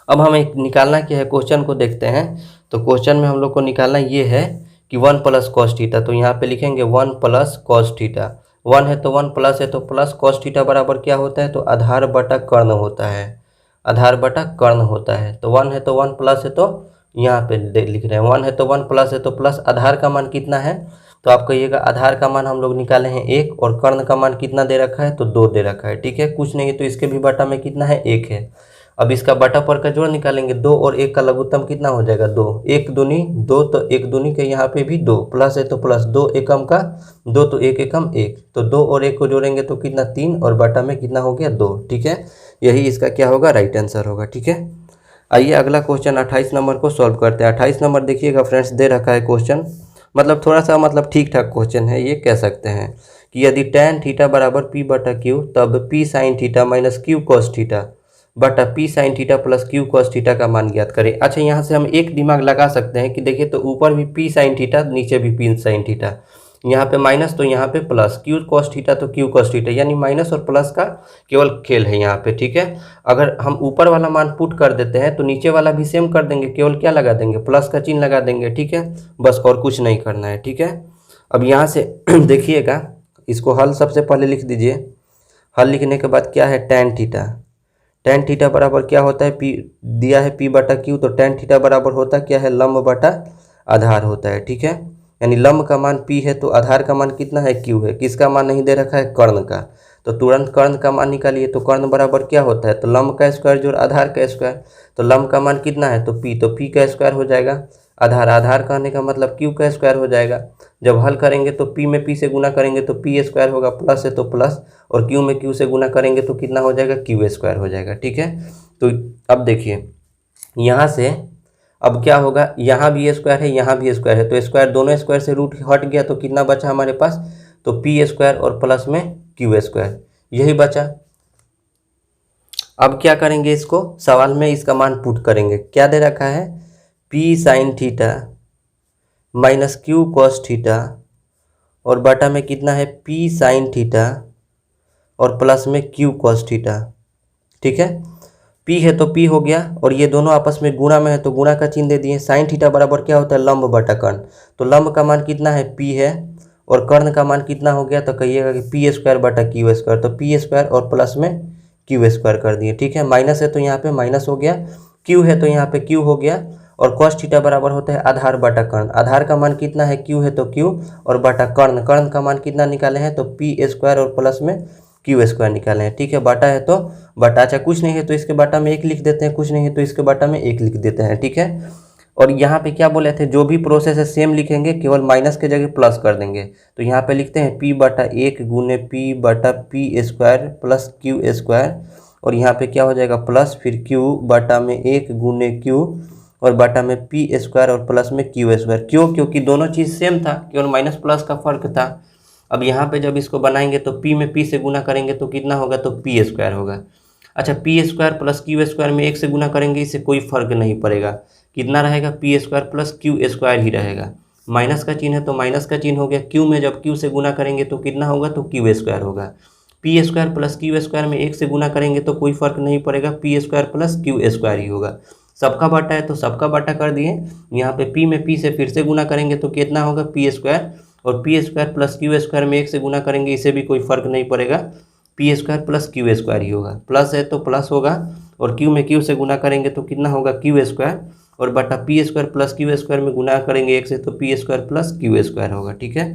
अब हमें निकालना क्या है, क्वेश्चन को देखते हैं। तो क्वेश्चन में हम लोग को निकालना ये है कि 1 प्लस कॉस थीटा, तो यहाँ पे लिखेंगे 1 प्लस कॉस थीटा। 1 है तो 1 प्लस है तो प्लस, कॉस थीटा बराबर क्या होता है, तो आधार बटा कर्ण होता है, आधार बटा कर्ण होता है। तो 1 है तो 1 प्लस है, तो यहाँ पे लिख रहे हैं 1 है तो 1 प्लस है तो प्लस, आधार का मान कितना है, तो आप कहिएगा आधार का मान हम लोग निकाले हैं 1, और कर्ण का मान कितना दे रखा है, तो 2 दे रखा है, ठीक है। कुछ नहीं तो इसके भी बटा में कितना है, 1 है। अब इसका बटा पर का जोड़ निकालेंगे, 2 और 1 का लघुत्तम कितना हो जाएगा, 2, 1 दूनी 2, तो 1 दूनी के यहाँ पे भी 2, प्लस है तो प्लस, 2 एकम का 2, तो 1 एकम 1, तो 2 और 1 को जोड़ेंगे तो कितना, 3, और बटा में कितना हो गया, 2, ठीक है। यही इसका क्या होगा, राइट आंसर होगा, ठीक है। आइए अगला क्वेश्चन 28 नंबर को सॉल्व करते हैं। 28 नंबर देखिएगा फ्रेंड्स, दे रखा है क्वेश्चन, मतलब थोड़ा सा मतलब ठीक ठाक क्वेश्चन है। ये कह सकते हैं कि यदि tan थीटा बराबर P/Q, तब P sin theta minus Q cos theta बटा P sin theta plus Q cos theta का मान ज्ञात करें। अच्छा यहाँ से हम एक दिमाग लगा सकते हैं कि देखिए, तो ऊपर भी P sin थीटा, नीचे भी P sin थीटा, यहाँ पे माइनस तो यहाँ पे प्लस, Q cos थीटा तो Q cos थीटा, यानी माइनस और प्लस का केवल खेल है यहाँ पे, ठीक है। अगर हम ऊपर वाला मान पुट कर देते हैं तो नीचे वाला भी सेम कर देंगे, केवल क्या लगा देंगे, प्लस का चिन्ह लगा देंगे, ठीक है। बस और कुछ नहीं करना है, ठीक है। अब यहाँ से देखिएगा, इसको हल सबसे पहले लिख दीजिए। हल लिखने के बाद क्या है, tan थीटा। tan थीटा बराबर क्या होता है, पी दिया है p बटा q, तो tan थीटा बराबर होता क्या है, लंब बटा आधार होता है। ठीक है, यानी लंब का मान p है तो आधार का मान कितना है, q है। किसका मान नहीं दे रखा है, कर्ण का। तो तुरंत कर्ण का मान निकालिए। तो कर्ण बराबर क्या होता है, तो लंब का स्क्वायर जोड़ आधार का स्क्वायर। तो लंब का मान कितना है, तो p का स्क्वायर हो जाएगा। आधार कहने का मतलब q का स्क्वायर हो जाएगा। जब हल करेंगे तो p में p से गुना करेंगे तो p स्क्वायर होगा, प्लस है तो प्लस, और q में q से गुना करेंगे तो कितना हो जाएगा, q स्क्वायर हो जाएगा। ठीक है, तो अब देखिए यहाँ से अब क्या होगा, यहाँ भी स्क्वायर है, यहाँ भी स्क्वायर है, तो स्क्वायर दोनों स्क्वायर से रूट हट गया, तो कितना बचा हमारे पास, तो p स्क्वायर और प्लस में q स्क्वायर, यही बचा। अब क्या करेंगे, इसको सवाल में इसका मान पुट करेंगे। क्या दे रखा है, p sign theta minus q cos theta, और बटा में कितना है, p साइन थीटा और प्लस में q कॉस थीटा। ठीक है, p है तो p हो गया, और ये दोनों आपस में गुणा में है तो गुणा का चिन्ह दे दिए। साइन थीटा बराबर क्या होता है, लंब बटा कर्ण। तो लंब का मान कितना है, p है, और कर्ण का मान कितना हो गया, तो कहिएगा कि p स्क्वायर बटा q स्क्वायर। तो p स्क्वायर और प्लस में q स्क्वायर कर दिए। ठीक है, माइनस है तो यहाँ पे माइनस हो गया, q है तो यहाँ पे q हो गया, और cos थीटा बराबर होता है आधार बटा कर्ण। आधार का मान कितना है, q है तो q, और बटा कर्ण का मान कितना निकाले हैं, तो p स्क्वायर और प्लस में q स्क्वायर निकाले हैं। ठीक है, बटा है तो बटा, अच्छा कुछ नहीं है तो इसके बटा में 1 लिख देते हैं, कुछ नहीं है तो इसके बटा में 1 लिख देते हैं। ठीक है, और यहाँ पे क्या बोले थे, जो भी प्रोसेस है सेम लिखेंगे, केवल माइनस के जगह प्लस कर देंगे। तो यहाँ पे लिखते हैं p बटा 1 गुने p बटा p square plus q square, और यहाँ पे क्या हो जाएगा, प्लस फिर q बटा में 1 गुने q और बटा में p स्क्वायर और प्लस में q स्क्वायर। क्यों, क्योंकि दोनों चीज़ सेम था, केवल माइनस प्लस का फर्क था। अब यहाँ पे जब इसको बनाएंगे तो p में p से गुना करेंगे तो कितना होगा, तो p स्क्वायर होगा। अच्छा, p square plus q square में 1 से गुना करेंगे, इससे कोई फर्क नहीं पड़ेगा। कितना रहेगा, p square plus q square ही रहेगा। माइनस का चिन्ह है तो माइनस का चिन्ह हो गया। q में जब q से गुना करेंगे तो कितना होगा, तो q स्क्वायर होगा। p square plus q square में 1 से गुना करेंगे तो कोई फर्क नहीं पड़ेगा, p square plus q square ही होगा। सबका बटा है तो सबका बटा कर दिए। यहाँ पे p में p से फिर से गुना करेंगे तो कितना होगा, p स्क्वायर, और p square plus q square में 1 से गुना करेंगे, इसे भी कोई फर्क नहीं पड़ेगा, p square plus q square ही होगा। प्लस है तो प्लस होगा, और q में q से गुना करेंगे तो कितना होगा, q स्क्वायर, और बटा p square plus q square में गुना करेंगे 1 से तो p square plus q square होगा। ठीक है,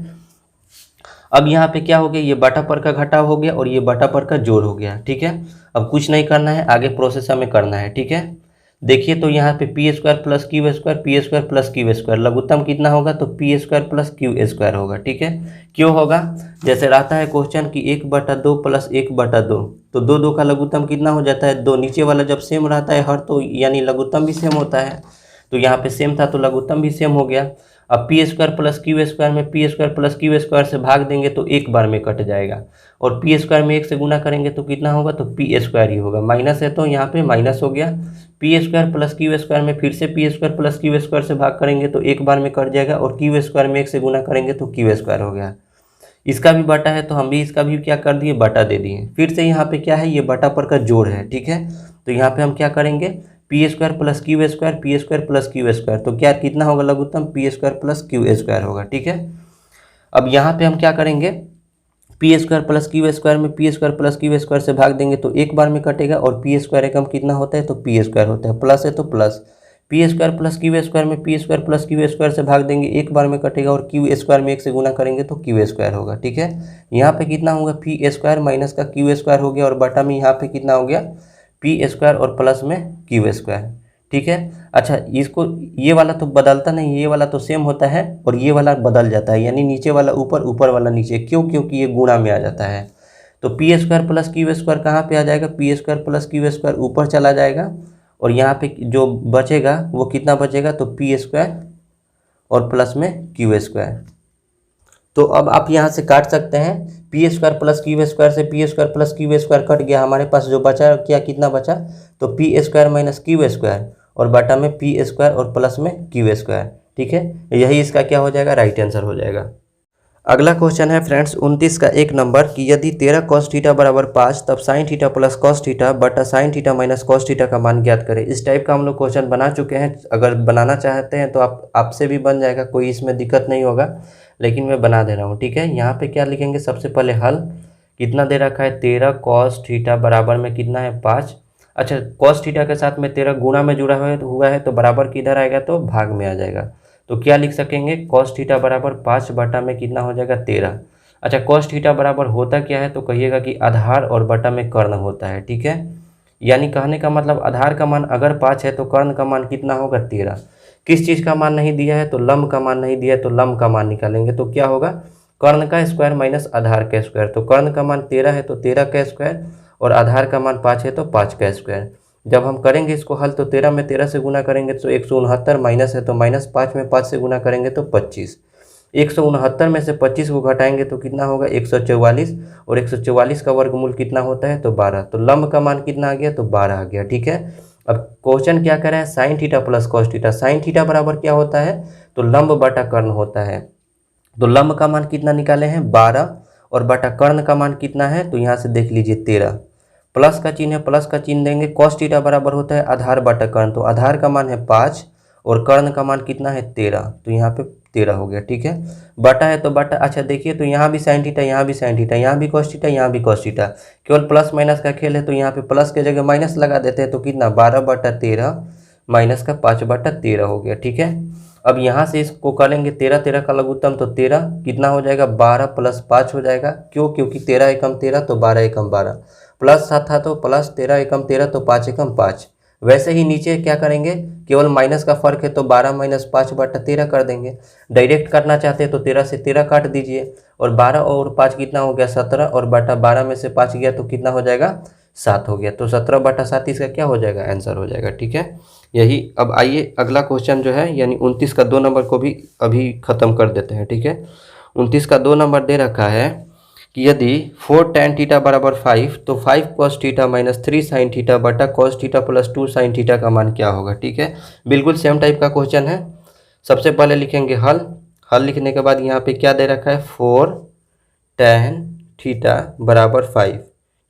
अब यहाँ पे क्या हो गया, ये बटा पर का घटाव हो गया और ये बटा पर का जोड़ हो गया। ठीक है, अब कुछ नहीं करना है, आगे प्रोसेस हमें करना है। ठीक है, देखिए तो यहाँ पे p square plus q square, p square plus q square, लघुत्तम कितना होगा, तो p square plus q square होगा। ठीक है, क्यों होगा, जैसे रहता है क्वेश्चन कि 1/2 प्लस 1/2, तो 2 का लघुत्तम कितना हो जाता है, 2। नीचे वाला जब सेम रहता है हर, तो यानी लघुत्तम भी सेम होता है। तो यहाँ पे सेम था तो लघुत्तम भी सेम हो गया। अब p square plus q square में p square plus q square से भाग देंगे तो एक बार में कट जाएगा, और p स्क्वायर में 1 से गुना करेंगे तो कितना होगा, तो p स्क्वायर ही होगा। माइनस है तो यहाँ पे माइनस हो गया। p square plus q square में फिर से p square plus q square से भाग करेंगे तो एक बार में कट जाएगा, और क्यू स्क्वायर में 1 से गुना करेंगे तो क्यू स्क्वायर हो गया। इसका भी बटा है तो हम भी इसका भी क्या कर दिए, बटा दे दिए। फिर से यहाँ पे क्या है, ये बटा पर का जोड़ है। ठीक है, तो यहाँ पे हम क्या करेंगे, p square plus q square, p square plus q square, तो क्या कितना होगा लघुत्तम, p square plus q square होगा। ठीक है, अब यहाँ पे हम क्या करेंगे, p square plus q square में p square plus q square से भाग देंगे तो एक बार में कटेगा, और पी स्क्वायर एकम कितना होता है, तो पी स्क्वायर होता है। प्लस है तो plus, p square plus q square में p square plus q square से भाग देंगे, एक बार में कटेगा, और क्यू स्क्वायर में 1 से गुना करेंगे तो क्यू स्क्वायर होगा। ठीक है, यहाँ पे कितना होगा, पी स्क्वायर माइनस का क्यू स्क्वायर हो गया, और बटा में यहाँ पे कितना हो गया, पी स्क्वायर और प्लस में क्यू स्क्वायर। ठीक है, अच्छा इसको, ये वाला तो बदलता नहीं, ये वाला तो सेम होता है, और ये वाला बदल जाता है, यानी नीचे वाला ऊपर, ऊपर वाला नीचे। क्यों, क्योंकि ये गुणा में आ जाता है। तो p square plus q square कहाँ पे आ जाएगा, P square plus q square ऊपर चला जाएगा, और यहाँ पे जो बचेगा वो कितना बचेगा, तो पी स्क्वायर और प्लस में क्यू स्क्वायर। तो अब आप यहाँ से काट सकते हैं, p square plus q square से p square plus q square cut गया, हमारे पास जो बचा क्या, कितना बचा, तो p square minus q square, और बटा में पी स्क्वायर और प्लस में क्यू स्क्वायर। ठीक है, यही इसका क्या हो जाएगा, राइट आंसर हो जाएगा। अगला क्वेश्चन है फ्रेंड्स 29 का 1 नंबर, कि यदि 13 cos थीटा बराबर 5, तब sine theta plus cos theta बटा sine theta minus cos theta का मान ज्ञात करें। इस टाइप का हम लोग क्वेश्चन बना चुके हैं, अगर बनाना चाहते हैं तो आपसे भी बन जाएगा, कोई इसमें दिक्कत नहीं होगा, लेकिन मैं बना दे रहा हूँ। ठीक है, यहाँ पे क्या लिखेंगे, सबसे पहले हल, कितना दे रखा है 13 कॉस थीटा बराबर में कितना है 5। अच्छा, कॉस थीटा के साथ में 13 गुणा में जुड़ा हुआ है तो बराबर किधर आएगा तो भाग में आ जाएगा। तो क्या लिख सकेंगे कॉस थीटा बराबर 5 बटा में कितना हो जाएगा 13। अच्छा, कॉस थीटा बराबर होता क्या है तो कहिएगा कि आधार और बटा में कर्ण होता है। ठीक है, यानी कहने का मतलब आधार का मान अगर 5 है तो कर्ण का मान कितना होगा 13। किस चीज़ का मान नहीं दिया है तो लंब का मान नहीं दिया है, तो लंब का मान निकालेंगे तो क्या होगा कर्ण का स्क्वायर माइनस आधार का स्क्वायर। तो कर्ण का मान 13 है तो 13 का स्क्वायर और आधार का मान 5 है तो 5 का स्क्वायर। जब हम करेंगे इसको हल तो 13 में 13 से गुना करेंगे तो 169, माइनस है तो माइनस 5 में 5 से गुना करेंगे तो 25। 169 में से 25 को घटाएंगे तो कितना होगा 144, और 144 का वर्गमूल कितना होता है तो 12। तो लंब का मान कितना आ गया तो 12 आ गया। ठीक है, अब क्वेश्चन क्या कर रहा है sign theta plus cos theta. Sine theta बराबर क्या होता है तो लंब बटा कर्ण होता है। तो लंब का मान कितना निकाले हैं 12 और बटा कर्ण का मान कितना है तो यहाँ से देख लीजिए 13। प्लस का चिन्ह है, प्लस का चिन्ह देंगे। कॉस थीटा बराबर होता है आधार बटा कर्ण, तो आधार का मान है 5 और कर्ण का मान कितना है 13, तो यहाँ पे 13 हो गया। ठीक है, बटा है तो बटा। अच्छा देखिए तो यहाँ भी साइन थीटा, यहाँ भी साइन थीटा, यहाँ भी कॉस थीटा, यहाँ भी कॉस थीटा, केवल प्लस माइनस का खेल है तो यहाँ पे प्लस के जगह माइनस लगा देते हैं तो कितना 12 बटा 13 माइनस का 5 बटा 13 हो गया। ठीक है, अब यहाँ से इसको करेंगे 13 13 का लघुत्तम तो 13 कितना हो जाएगा 12 प्लस 5 हो जाएगा। क्यों, क्योंकि 13 एकम 13 तो 12 एकम 12, प्लस था तो प्लस 13 एकम 13 तो 5 एकम 5। वैसे ही नीचे क्या करेंगे केवल माइनस का फर्क है तो 12 माइनस 5 बटा 13 कर देंगे। डायरेक्ट करना चाहते हैं तो 13 से 13 काट दीजिए और 12 और 5 कितना हो गया 17, और बटा 12 में से 5 गया तो कितना हो जाएगा 7 हो गया। तो 17 बटा 7 इसका क्या हो जाएगा आंसर हो जाएगा। ठीक है, यही। अब आइए अगला क्वेश्चन जो है यानी 29 का 2 नंबर को भी अभी ख़त्म कर देते हैं। ठीक है, 29 का 2 नंबर दे रखा है कि यदि 4 tan थीटा बराबर 5 तो 5 cos theta minus 3 sin theta बटा cos theta plus 2 sin theta का मान क्या होगा। ठीक है, बिल्कुल सेम टाइप का क्वेश्चन है। सबसे पहले लिखेंगे हल। हल लिखने के बाद यहाँ पे क्या दे रखा है 4 tan थीटा बराबर 5।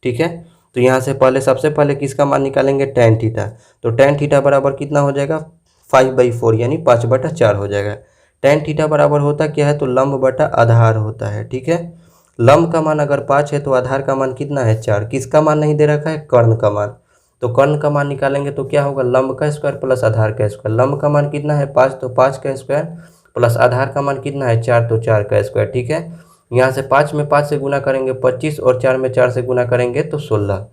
ठीक है, तो यहाँ से पहले सबसे पहले किसका मान निकालेंगे tan थीटा। तो tan थीटा बराबर कितना हो जाएगा 5/4 यानी 5/4 हो जाएगा। tan थीटा बराबर होता क्या है तो लंब बटा आधार होता है। ठीक है, लंब का मान अगर 5 है तो आधार का मान कितना है 4। किसका मान नहीं दे रखा है कर्ण का मान। तो कर्ण का मान निकालेंगे तो क्या होगा लंब का स्क्वायर प्लस आधार का स्क्वायर। लंब का मान कितना है 5 तो 5 का स्क्वायर प्लस आधार का मान कितना है 4 तो 4 का स्क्वायर। ठीक है, यहाँ से 5 में 5 से गुना करेंगे 25 और 4 में 4 से गुना करेंगे तो 16।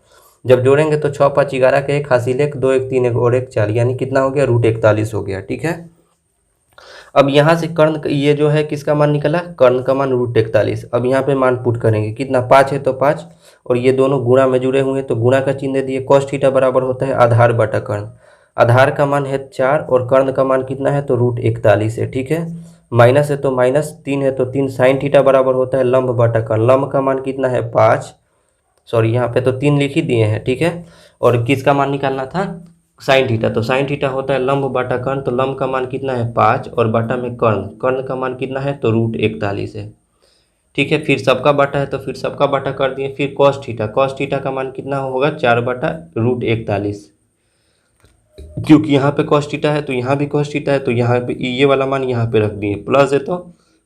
जब जोड़ेंगे तो 6 5 11 के 1 हासिल 1 2 1 3 1 और 1 4 यानी कितना हो गया √41 हो गया। ठीक है, अब यहाँ से कर्ण ये जो है किसका मान निकला कर्ण का मान √41। अब यहाँ पे मान पुट करेंगे कितना 5 है तो 5 और ये दोनों गुणा में जुड़े हुए हैं तो गुणा का चिन्ह दे दिए। cos थीटा बराबर होता है आधार बटा कर्ण। आधार का मान है 4 और कर्ण का मान कितना है तो √41 है। ठीक है, माइनस है तो माइनस, 3 है तो 3 sin थीटा बराबर होता है लंब बटा कर्ण। लंब का मान कितना है 5, सॉरी यहाँ पे तो 3 लिख ही दिए हैं। ठीक है, और किसका मान निकालना था साइन थीटा। तो साइन थीटा होता है लंब बटा कर्ण, तो लंब का मान कितना है 5 और बटा में कर्ण, कर्ण का मान कितना है तो √41 है। ठीक है, फिर सबका बटा है तो फिर सबका बटा कर दिए। फिर cos थीटा, cos थीटा का मान कितना होगा 4 बटा √41, क्योंकि यहाँ पे cos थीटा है तो यहाँ भी cos थीटा है तो यहाँ पे ये वाला मान यहाँ पे रख दिए। प्लस है तो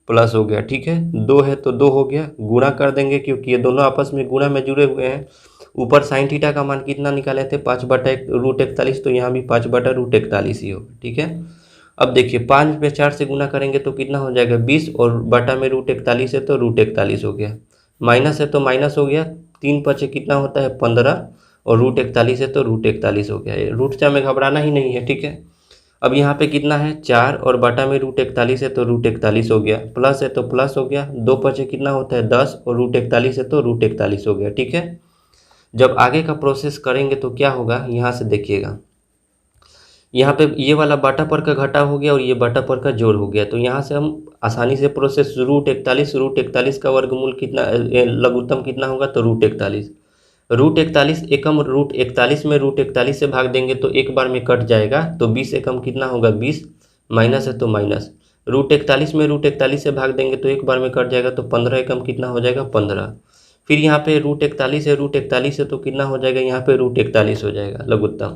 प्लस हो गया। ठीक है, 2 है तो 2 हो गया। गुणा कर देंगे क्योंकि ये दोनों आपस में गुणा में जुड़े हुए हैं। ऊपर साइन थीटा का मान कितना निकाले थे 5 बटा √41, तो यहाँ भी 5 बटा √41 ही होगा। ठीक है, अब देखिए 5 में 4 से गुना करेंगे तो कितना हो जाएगा 20 और बटा में √41 है तो √41 हो गया। माइनस है तो माइनस हो गया, 3 पचे कितना होता है 15 और √41 है तो √41 हो गया। रूट चा में घबराना ही नहीं है। ठीक है, अब यहाँ पे कितना है 4 और बटा में √41 है तो √41 हो गया। प्लस है तो प्लस हो गया, 2 पचे कितना होता है 10 और √41 है तो √41 हो गया। ठीक है, जब आगे का प्रोसेस करेंगे तो क्या होगा यहाँ से देखिएगा, यहाँ पे ये वाला बटा पर का घटा हो गया और ये बटा पर का जोड़ हो गया। तो यहाँ से हम आसानी से प्रोसेस √41 का वर्गमूल कितना लघुत्तम कितना होगा तो √41। √41 एकम √41 में √41 से भाग देंगे तो एक बार में कट जाएगा तो 20 एकम कितना होगा 20, माइनस है तो माइनस। √41 में √41 से भाग देंगे तो एक बार में कट जाएगा तो 15 एकम कितना हो जाएगा 15। फिर यहाँ पे √41 है, √41 है तो कितना हो जाएगा यहाँ पे √41 हो जाएगा लघुत्तम।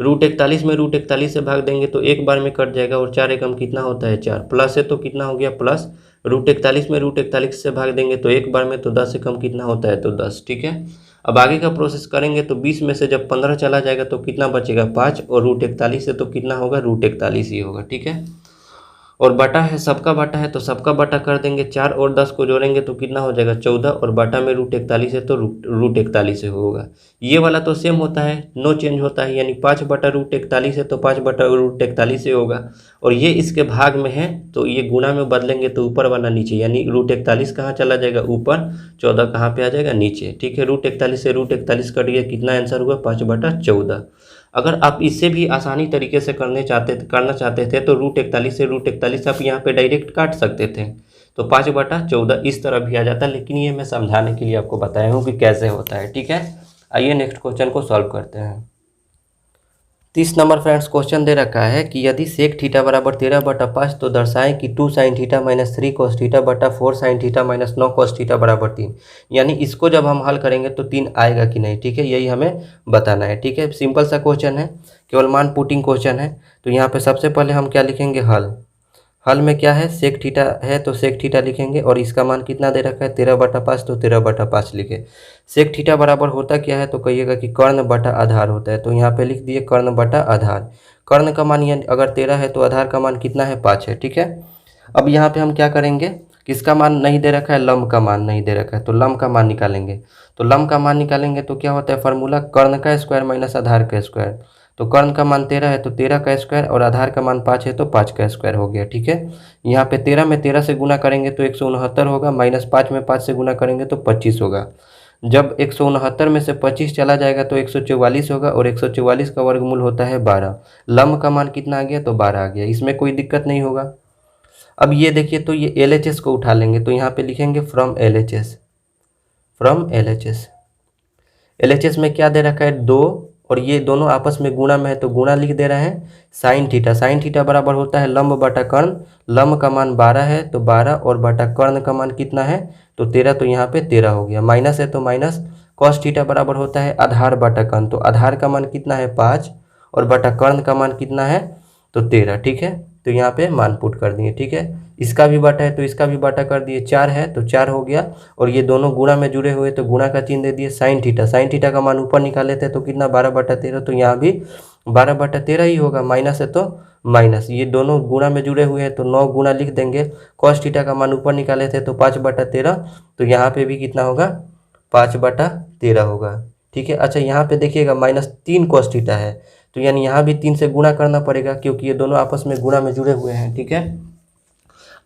√41 में √41 से भाग देंगे तो एक बार में कट जाएगा और 4 एकम कितना होता है 4। प्लस है तो कितना हो गया प्लस, √41 में √41 से भाग देंगे तो एक बार में, तो 10 से कम कितना होता है, तो 10। ठीक है, अब आगे का प्रोसेस करेंगे तो 20 में से जब 15 चला जाएगा तो कितना बचेगा, 5, और √41 से तो कितना होगा, √41 ही होगा। ठीक है, और बटा है, सबका बटा है तो सबका बटा कर देंगे, 4 और 10 को जोड़ेंगे तो कितना हो जाएगा, 14, और बटा में √41 है तो √41 से होगा। ये वाला तो सेम होता है, नो चेंज होता है, यानी 5 बटा √41 है तो 5 बटा √41 से होगा। और ये इसके भाग में है तो ये गुणा में बदलेंगे तो ऊपर वाला नीचे, यानी √41 कहाँ चला जाएगा, ऊपर, 14 कहाँ पे आ जाएगा, नीचे। ठीक है, √41 से √41 कट गया, कितना आंसर हुआ, 5 बटा 14। अगर आप इससे भी आसानी तरीके से करना चाहते थे तो √41 से √41 आप यहाँ पे डायरेक्ट काट सकते थे, तो 5 बटा 14 इस तरह भी आ जाता, लेकिन ये मैं समझाने के लिए आपको बताया हूँ कि कैसे होता है। ठीक है, आइए नेक्स्ट क्वेश्चन को सॉल्व करते हैं। 30 नंबर फ्रेंड्स क्वेश्चन दे रखा है कि यदि सेक थीटा बराबर 13/5 तो दर्शाएं कि 2 sin theta minus 3 cos theta बटा 4 sin theta minus 9 cos theta बराबर 3। यानी इसको जब हम हल करेंगे तो 3 आएगा कि नहीं। ठीक है, यही हमें बताना है। ठीक है, सिंपल सा क्वेश्चन है, केवल मान पुटिंग क्वेश्चन है। तो यहाँ पे सबसे पहले हम क्या लिखेंगे, हल में क्या है, सेक थीटा है तो सेक थीटा लिखेंगे, और इसका मान कितना दे रखा है, 13/5, तो 13/5 लिखे। सेक थीटा बराबर होता क्या है, तो कहिएगा कि कर्ण बटा आधार होता है, तो यहाँ पे लिख दिए कर्ण बटा आधार। कर्ण का मान अगर 13 है तो आधार का मान कितना है, 5 है। ठीक है, अब यहाँ पे हम क्या करेंगे, किसका मान नहीं दे रखा है, लंब का मान नहीं दे रखा है, तो लंब का मान निकालेंगे। तो लंब का मान निकालेंगे तो क्या होता है फार्मूला, कर्ण का स्क्वायर माइनस आधार का स्क्वायर। तो कर्ण का मान 13 है तो 13 का स्क्वायर, और आधार का मान 5 है तो 5 का स्क्वायर हो गया। ठीक है, यहाँ पे 13 में 13 से गुना करेंगे तो 169 होगा, माइनस 5 में 5 से गुना करेंगे तो 25 होगा। जब 169 में से 25 चला जाएगा तो 144 होगा, और 144 का वर्गमूल होता है 12। लंब का मान कितना आ गया, तो 12 आ गया, इसमें कोई दिक्कत नहीं होगा। अब ये देखिए, तो ये LHS को उठा लेंगे, तो यहाँ पे लिखेंगे फ्रॉम LHS। LHS में क्या दे रखा है, 2, और ये दोनों आपस में गुणा में है तो गुणा लिख दे रहे हैं। साइन थीटा बराबर होता है लंब बटा कर्ण। लंब का मान 12 है तो 12, और बटा कर्ण का मान कितना है, तो 13, तो यहाँ पे 13 हो गया। माइनस है तो माइनस। कॉस थीटा बराबर होता है आधार बटा कर्ण, तो आधार का मान कितना है, 5, और बटा कर्ण का मान कितना है, तो 13। ठीक है, तो यहाँ पे मान पुट कर दिए। ठीक है, इसका भी बटा है तो इसका भी बटा कर दिए, 4 है तो 4 हो गया, और ये दोनों गुणा में जुड़े हुए तो गुणा का चिन्ह दे दिए। साइन थीटा का मान ऊपर निकाले थे तो कितना, 12/13, तो यहाँ भी 12/13 ही होगा। माइनस है तो माइनस, ये दोनों गुणा में जुड़े हुए हैं तो 9 गुणा लिख देंगे। कॉस थीटा का मान ऊपर निकाले थे तो 5/13, तो यहाँ पे भी कितना होगा, 5/13 होगा। ठीक है, अच्छा यहाँ पे देखिएगा -3 cos थीटा है, तो यानी यहाँ भी 3 से गुणा करना पड़ेगा, क्योंकि ये दोनों आपस में गुणा में जुड़े हुए हैं। ठीक है,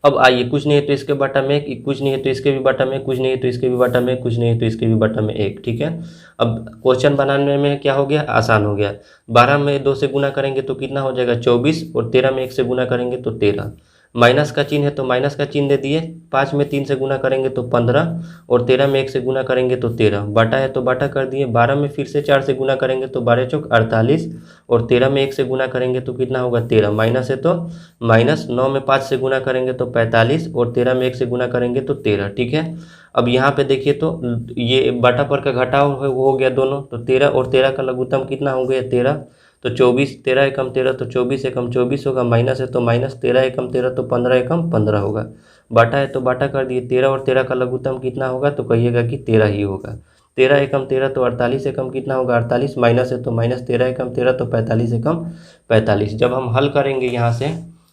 अब आइए, कुछ नहीं है तो इसके बटा में, कुछ नहीं है तो इसके भी बटा में, कुछ नहीं है तो इसके भी बटा में, कुछ नहीं है तो इसके भी बटा में 1। ठीक है, अब क्वेश्चन बनाने में क्या हो गया, आसान हो गया। 12 में 2 से गुना करेंगे तो कितना हो जाएगा, 24, और 13 में 1 से गुना करेंगे तो 13। माइनस का चिन्ह है तो माइनस का चिन्ह दे दिए। 5 में 3 से गुना करेंगे तो 15, और 13 में 1 से गुना करेंगे तो 13। बटा है तो बटा कर दिए। 12 में फिर से 4 से गुना करेंगे तो 12 चौक 48, और 13 में 1 से गुना करेंगे तो कितना होगा, 13। माइनस है तो माइनस। 9 में 5 से गुना करेंगे तो 45, और 13 में 1 से गुना करेंगे तो 13। ठीक है, अब यहाँ पे देखिए तो ये बटा पर का घटाव हो गया दोनों, तो 13 और 13 का लघुत्तम कितना हो गया, 13, तो 24। 13 एकम 13 तो 24 एकम 24 होगा। माइनस है तो माइनस, 13 एकम 13 तो 15 एकम 15 होगा। बाटा है तो बाटा कर दिए। 13 और 13 का लघुत्तम कितना होगा, तो कहिएगा कि 13 ही होगा। 13 एकम 13 तो 48 एकम कितना होगा, 48। माइनस है तो माइनस, 13 एकम 13 तो 45 एकम 45। जब हम हल करेंगे यहाँ से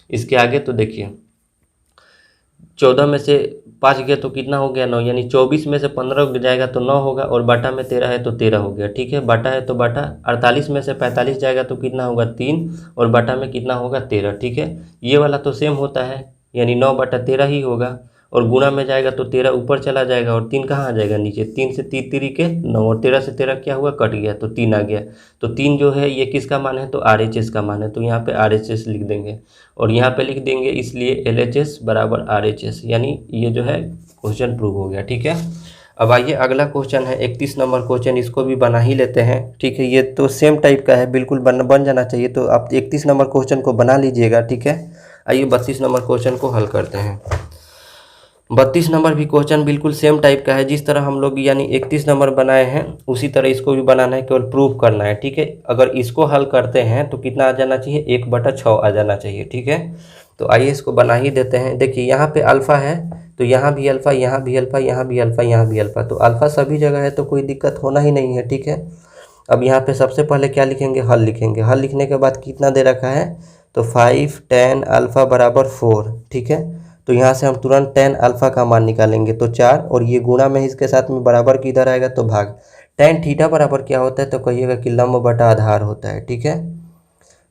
इसके आगे तो देखिए, 14 में से 5 गया तो कितना हो गया, 9, यानी 24 में से 15 जाएगा तो 9 होगा, और बाटा में 13 है तो 13 हो गया। ठीक है, बाटा है तो बाटा। 48 में से 45 जाएगा तो कितना होगा, 3, और बाटा में कितना होगा, 13। ठीक है, ये वाला तो सेम होता है, यानी 9/13 ही होगा, और गुणा में जाएगा तो 13 ऊपर चला जाएगा, और 3 कहाँ आ जाएगा, नीचे। 3 से 3 तिरिके 9, और 13 से 13 क्या हुआ, कट गया, तो 3 आ गया। तो 3 जो है ये किसका मान है, तो RHS का मान है, तो यहाँ पे RHS लिख देंगे, और यहाँ पे लिख देंगे इसलिए LHS बराबर RHS, यानी ये जो है क्वेश्चन प्रूव हो गया। ठीक है, अब आइए अगला क्वेश्चन है 31 नंबर क्वेश्चन, इसको भी बना ही लेते हैं। ठीक है, ये तो सेम टाइप का है, बिल्कुल बन जाना चाहिए, तो आप 31 नंबर क्वेश्चन को बना लीजिएगा। ठीक है, आइए 32 नंबर क्वेश्चन को हल करते हैं। 32 नंबर भी क्वेश्चन बिल्कुल सेम टाइप का है, जिस तरह हम लोग यानी 31 नंबर बनाए हैं उसी तरह इसको भी बनाना है, केवल प्रूफ करना है। ठीक है, अगर इसको हल करते हैं तो कितना आ जाना चाहिए, 1/6 आ जाना चाहिए। ठीक है, तो आइए इसको बना ही देते हैं। देखिए यहाँ पे अल्फ़ा है तो यहाँ भी अल्फ़ा, यहाँ भी अल्फ़ा, यहाँ भी अल्फ़ा, यहाँ भी अल्फ़ा, तो अल्फ़ा सभी जगह है तो कोई दिक्कत होना ही नहीं है। ठीक है, अब यहाँ पे सबसे पहले क्या लिखेंगे, हल लिखेंगे। हल लिखने के बाद कितना दे रखा है, तो 5 tan अल्फ़ा बराबर 4। ठीक है, तो यहाँ से हम तुरंत tan अल्फ़ा का मान निकालेंगे तो 4, और ये गुणा में इसके साथ में बराबर की इधर आएगा तो भाग। tan थीटा बराबर क्या होता है, तो कहिएगा कि लंब बटा आधार होता है। ठीक है,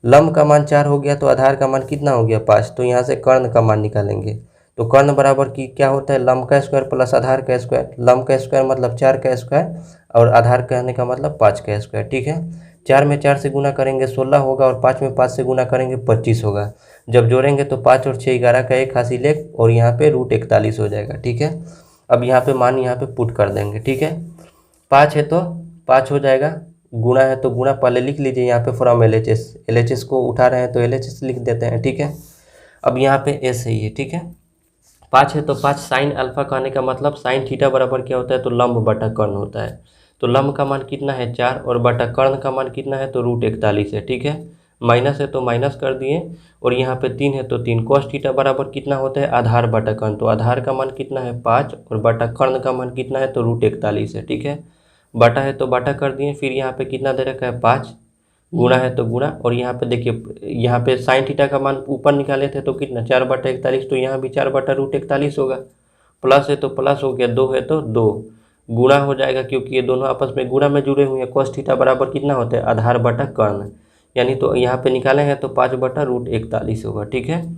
लंब का मान 4 हो गया तो आधार का मान कितना हो गया 5, तो यहाँ से कर्ण का मान निकालेंगे। तो कर्ण बराबर की क्या होता है, लंब का स्क्वायर प्लस आधार का स्क्वायर। लंब का स्क्वायर मतलब 4 का स्क्वायर, और आधार कहने का मतलब 5 का स्क्वायर। ठीक है, 4 में 4 से गुना करेंगे 16 होगा, और 5 में 5 से गुना करेंगे 25 होगा। जब जोड़ेंगे तो 5 और 6 11 का 1 हासिल 1, और यहाँ पे √41 हो जाएगा। ठीक है, अब यहाँ पे मान यहाँ पे पुट कर देंगे। ठीक है, 5 है तो 5 हो जाएगा, गुणा है तो गुणा पहले लिख लीजिए यहाँ पे फ्रॉम LHS। LHS को उठा रहे हैं तो LHS लिख देते हैं। ठीक है, अब यहाँ पे S है ये। ठीक है, 5 है तो 5 साइन अल्फा कहने का मतलब साइन थीटा बराबर क्या होता है, तो लंब बटा कर्ण होता है। तो लंब का मान कितना है 4, और बटा कर्ण का मान कितना है, तो √41 है। ठीक है, माइनस है तो माइनस कर दिए, और यहाँ पे 3 है तो 3। कॉस थीटा बराबर कितना होता है, आधार बटा कर्ण। तो आधार का मान कितना है 5, और बटा कर्ण का मान कितना है, तो √41 है। ठीक है, बटा है तो बटा कर दिए, फिर यहाँ पे कितना दे रखा है 5, गुणा है तो गुणा, और यहाँ पे देखिए यहाँ पे साइन थीटा का मान ऊपर निकाले थे तो कितना 4/41, तो यहाँ भी 4/√41 होगा। प्लस है तो प्लस हो गया, 2 है तो 2, गुणा हो जाएगा क्योंकि ये दोनों आपस में गुणा में जुड़े हुए हैं। कॉस थीटा बराबर कितना होता है, आधार बटा कर्ण, यानी तो यहाँ पे निकालेंगे तो 5/√41 होगा। ठीक है,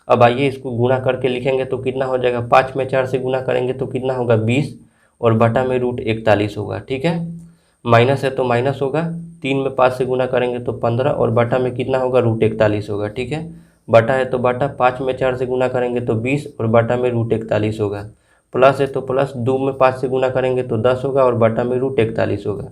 अब आइए इसको गुणा करके लिखेंगे तो कितना हो जाएगा, 5 में 4 से गुणा करेंगे तो कितना होगा 20, और बटा में √41 होगा। ठीक है, माइनस है तो माइनस होगा, 3 में 5 से गुना करेंगे तो 15, और बटा में कितना होगा √41 होगा। ठीक है, बटा है तो बटा, 5 में 4 से गुना करेंगे तो 20, और बटा में √41 होगा। प्लस है तो प्लस, 2 में 5 से गुना करेंगे तो 10 होगा, और बटा में √41 होगा।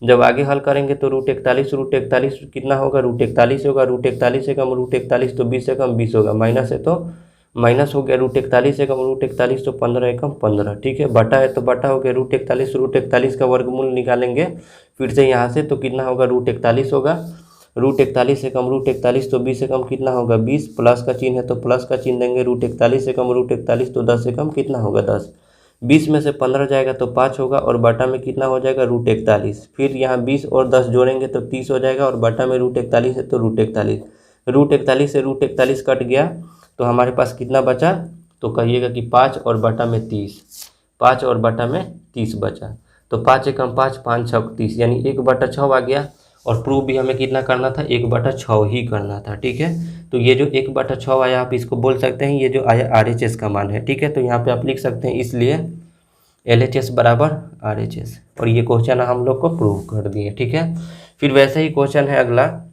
जब आगे हल करेंगे तो √41 कितना होगा, √41 होगा। √41 से कम √41 तो 20 से कम 20 होगा। माइनस है तो माइनस हो गया, √41 से कम √41 तो 15 एकम 15। ठीक है, बटा है तो बटा हो गया √41 का वर्गमूल निकालेंगे फिर से यहाँ से, तो कितना होगा √41 होगा। √41 से कम √41 तो 20 से कम कितना होगा 20, प्लस का चिन्ह है तो प्लस का चिन्ह देंगे। √41 से कम √41 तो 10 से कम कितना होगा 10। 20 में से 15 जाएगा तो 5 होगा, और बटा में कितना हो जाएगा √41। फिर यहाँ 20 और 10 जोड़ेंगे तो 30 हो जाएगा, और बटा में √41 है तो √41। √41 से √41 कट गया तो हमारे पास कितना बचा, तो कहिएगा कि 5 और बटा में 30, 5 और बटा में 30 बचा। तो 5 एकम 5, 5 6 30, यानी 1/6 आ गया। और प्रूफ भी हमें कितना करना था, 1/6 ही करना था। ठीक है, तो ये जो 1/6 आया, आप इसको बोल सकते हैं ये जो आया RHS का मान है। ठीक है, तो यहाँ पे आप लिख सकते हैं इसलिए LHS बराबर RHS, और ये क्वेश्चन हम लोग को प्रूव कर दिए। ठीक है, फिर वैसे ही क्वेश्चन है अगला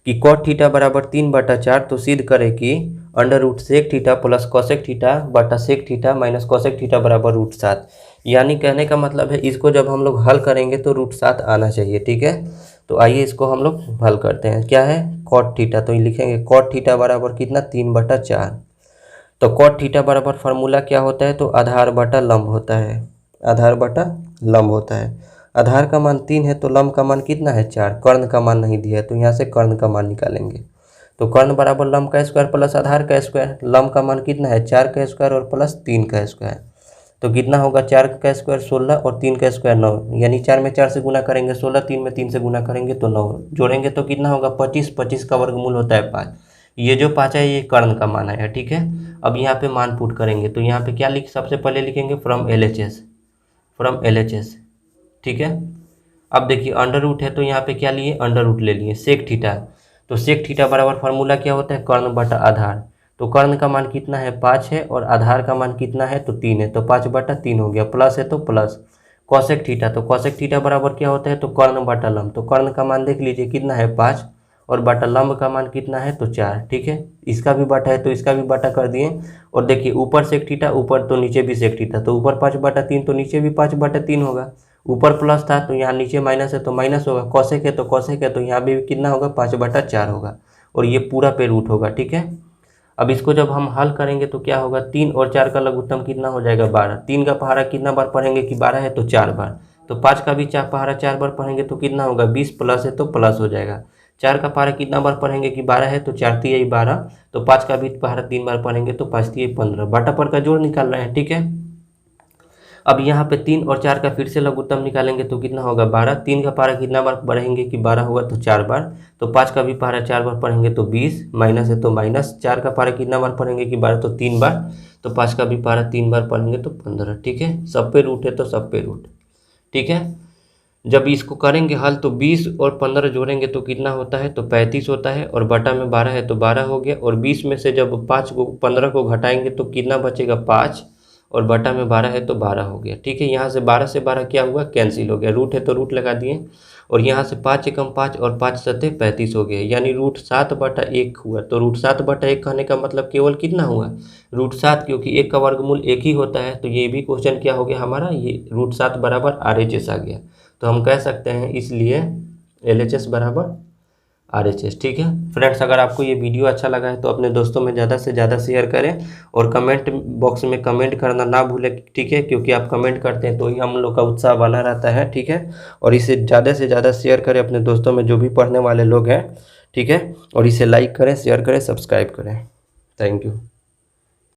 कि cot थीटा बराबर 3/4, तो सिद्ध करें कि √sec theta plus cosec theta बटा sec theta minus cosec theta बराबर √7। यानी कहने का मतलब है इसको जब हम लोग हल करेंगे तो √7 आना चाहिए। ठीक है, तो आइए इसको हम लोग हल करते हैं। क्या है cot थीटा, तो ये लिखेंगे cot थीटा बराबर कितना 3/4। तो cot थीटा बराबर फार्मूला क्या होता है, तो आधार बटा लंब होता है, आधार बटा लंब होता है। आधार का मान 3 है तो लंब का मान कितना है 4, कर्ण का मान नहीं दिया है तो यहाँ से कर्ण का मान निकालेंगे। तो कर्ण बराबर लंब का स्क्वायर प्लस आधार का स्क्वायर। लंब का मान कितना है 4 का स्क्वायर और प्लस 3 का स्क्वायर, तो कितना होगा 4 का स्क्वायर 16 और 3 का स्क्वायर 9, यानी 4 में 4 से गुना करेंगे 16, 3 में 3 से गुना करेंगे तो 9, जोड़ेंगे तो कितना होगा 25, 25 का वर्गमूल होता है 5। ये जो 5 है ये कर्ण का मान है। ठीक है, अब यहाँ पे मान पुट करेंगे तो यहाँ पे क्या लिख, सबसे पहले लिखेंगे फ्रॉम LHS। ठीक है, अब देखिए अंडर रूट है तो यहाँ पे क्या लिए, अंडर रूट ले लिए। सेक थीटा, तो सेक थीटा बराबर फार्मूला क्या होता है, कर्ण बटा आधार। तो कर्ण का मान कितना है 5 है, और आधार का मान कितना है तो 3 है, तो 5/3 हो गया। प्लस है तो प्लस कॉसेक थीटा, तो कॉसेक थीटा बराबर क्या होता है, तो कर्ण बटा लंब। तो कर्ण का मान देख लीजिए कितना है 5, और बटा लंब का मान कितना है तो 4। ठीक है, इसका भी बटा है तो इसका भी बटा कर दिए। और देखिए ऊपर सेक थीटा ऊपर तो नीचे भी सेक थीटा, तो ऊपर 5/3 तो नीचे भी 5/3 होगा। ऊपर प्लस था तो यहाँ नीचे माइनस है तो माइनस होगा। कॉसेक है तो कॉसेक है तो यहाँ भी कितना होगा 5/4 होगा, और ये पूरा पे रूट होगा। ठीक है, अब इसको जब हम हल करेंगे तो क्या होगा, 3 और 4 का लघुत्तम कितना हो जाएगा 12। 3 का पहाड़ा कितना बार पढ़ेंगे कि 12 है तो 4 बार, तो 5 का भी पहाड़ा 4 बार पढ़ेंगे तो कितना होगा 20, प्लस है तो प्लस हो जाएगा। 4 का पारा कितना बार पढ़ेंगे कि 12 है तो 4 तिया 12, तो 5 का भी पारा 3 बार पढ़ेंगे तो 5 तिया 15, बटा पर का जोड़ निकाल रहे हैं। ठीक है, अब यहाँ पे 3 और 4 का फिर से लघुत्तम निकालेंगे तो कितना होगा 12। 3 का पारा कितना बार पढ़ेंगे कि 12 होगा तो 4 बार, तो 5 का भी पारा 4 बार पढ़ेंगे तो 20, माइनस है तो माइनस। 4 का पारा कितना बार पढ़ेंगे कि 12 तो 3 बार, तो 5 का भी पारा 3 बार पढ़ेंगे तो 15। ठीक है, सब पे रूट है तो सब पे रूट। ठीक है, जब इसको करेंगे हल तो 20 और 15 जोड़ेंगे तो कितना होता है तो 35 होता है, और बटा में 12 है तो 12 हो गया, और 20 में से जब 15 को घटाएंगे तो कितना बचेगा 5, और बटा में 12 है तो 12 हो गया। ठीक है, यहाँ से 12 से 12 क्या हुआ कैंसिल हो गया, रूट है तो रूट लगा दिए, और यहाँ से 5 एकम 5 और 5 सत्ते 35 हो गया, यानी रूट 7/1 हुआ। तो रूट 7/1 कहने का मतलब केवल कितना हुआ रूट 7, क्योंकि 1 का वर्गमूल 1 ही होता है, तो ये भी क्वेश्चन क्या हो गया हमारा, ये रूट 7 बराबर RHS आ गया। तो हम कह सकते हैं इसलिए LHS बराबर RHS। ठीक है फ्रेंड्स, अगर आपको ये वीडियो अच्छा लगा है तो अपने दोस्तों में ज़्यादा से ज़्यादा शेयर करें, और कमेंट बॉक्स में कमेंट करना ना भूलें। ठीक है, क्योंकि आप कमेंट करते हैं तो ही हम लोग का उत्साह बना रहता है। ठीक है, और इसे ज़्यादा से ज़्यादा शेयर करें अपने दोस्तों में जो भी पढ़ने वाले लोग हैं। ठीक है, और इसे लाइक करें, शेयर करें, सब्सक्राइब करें। Thank you.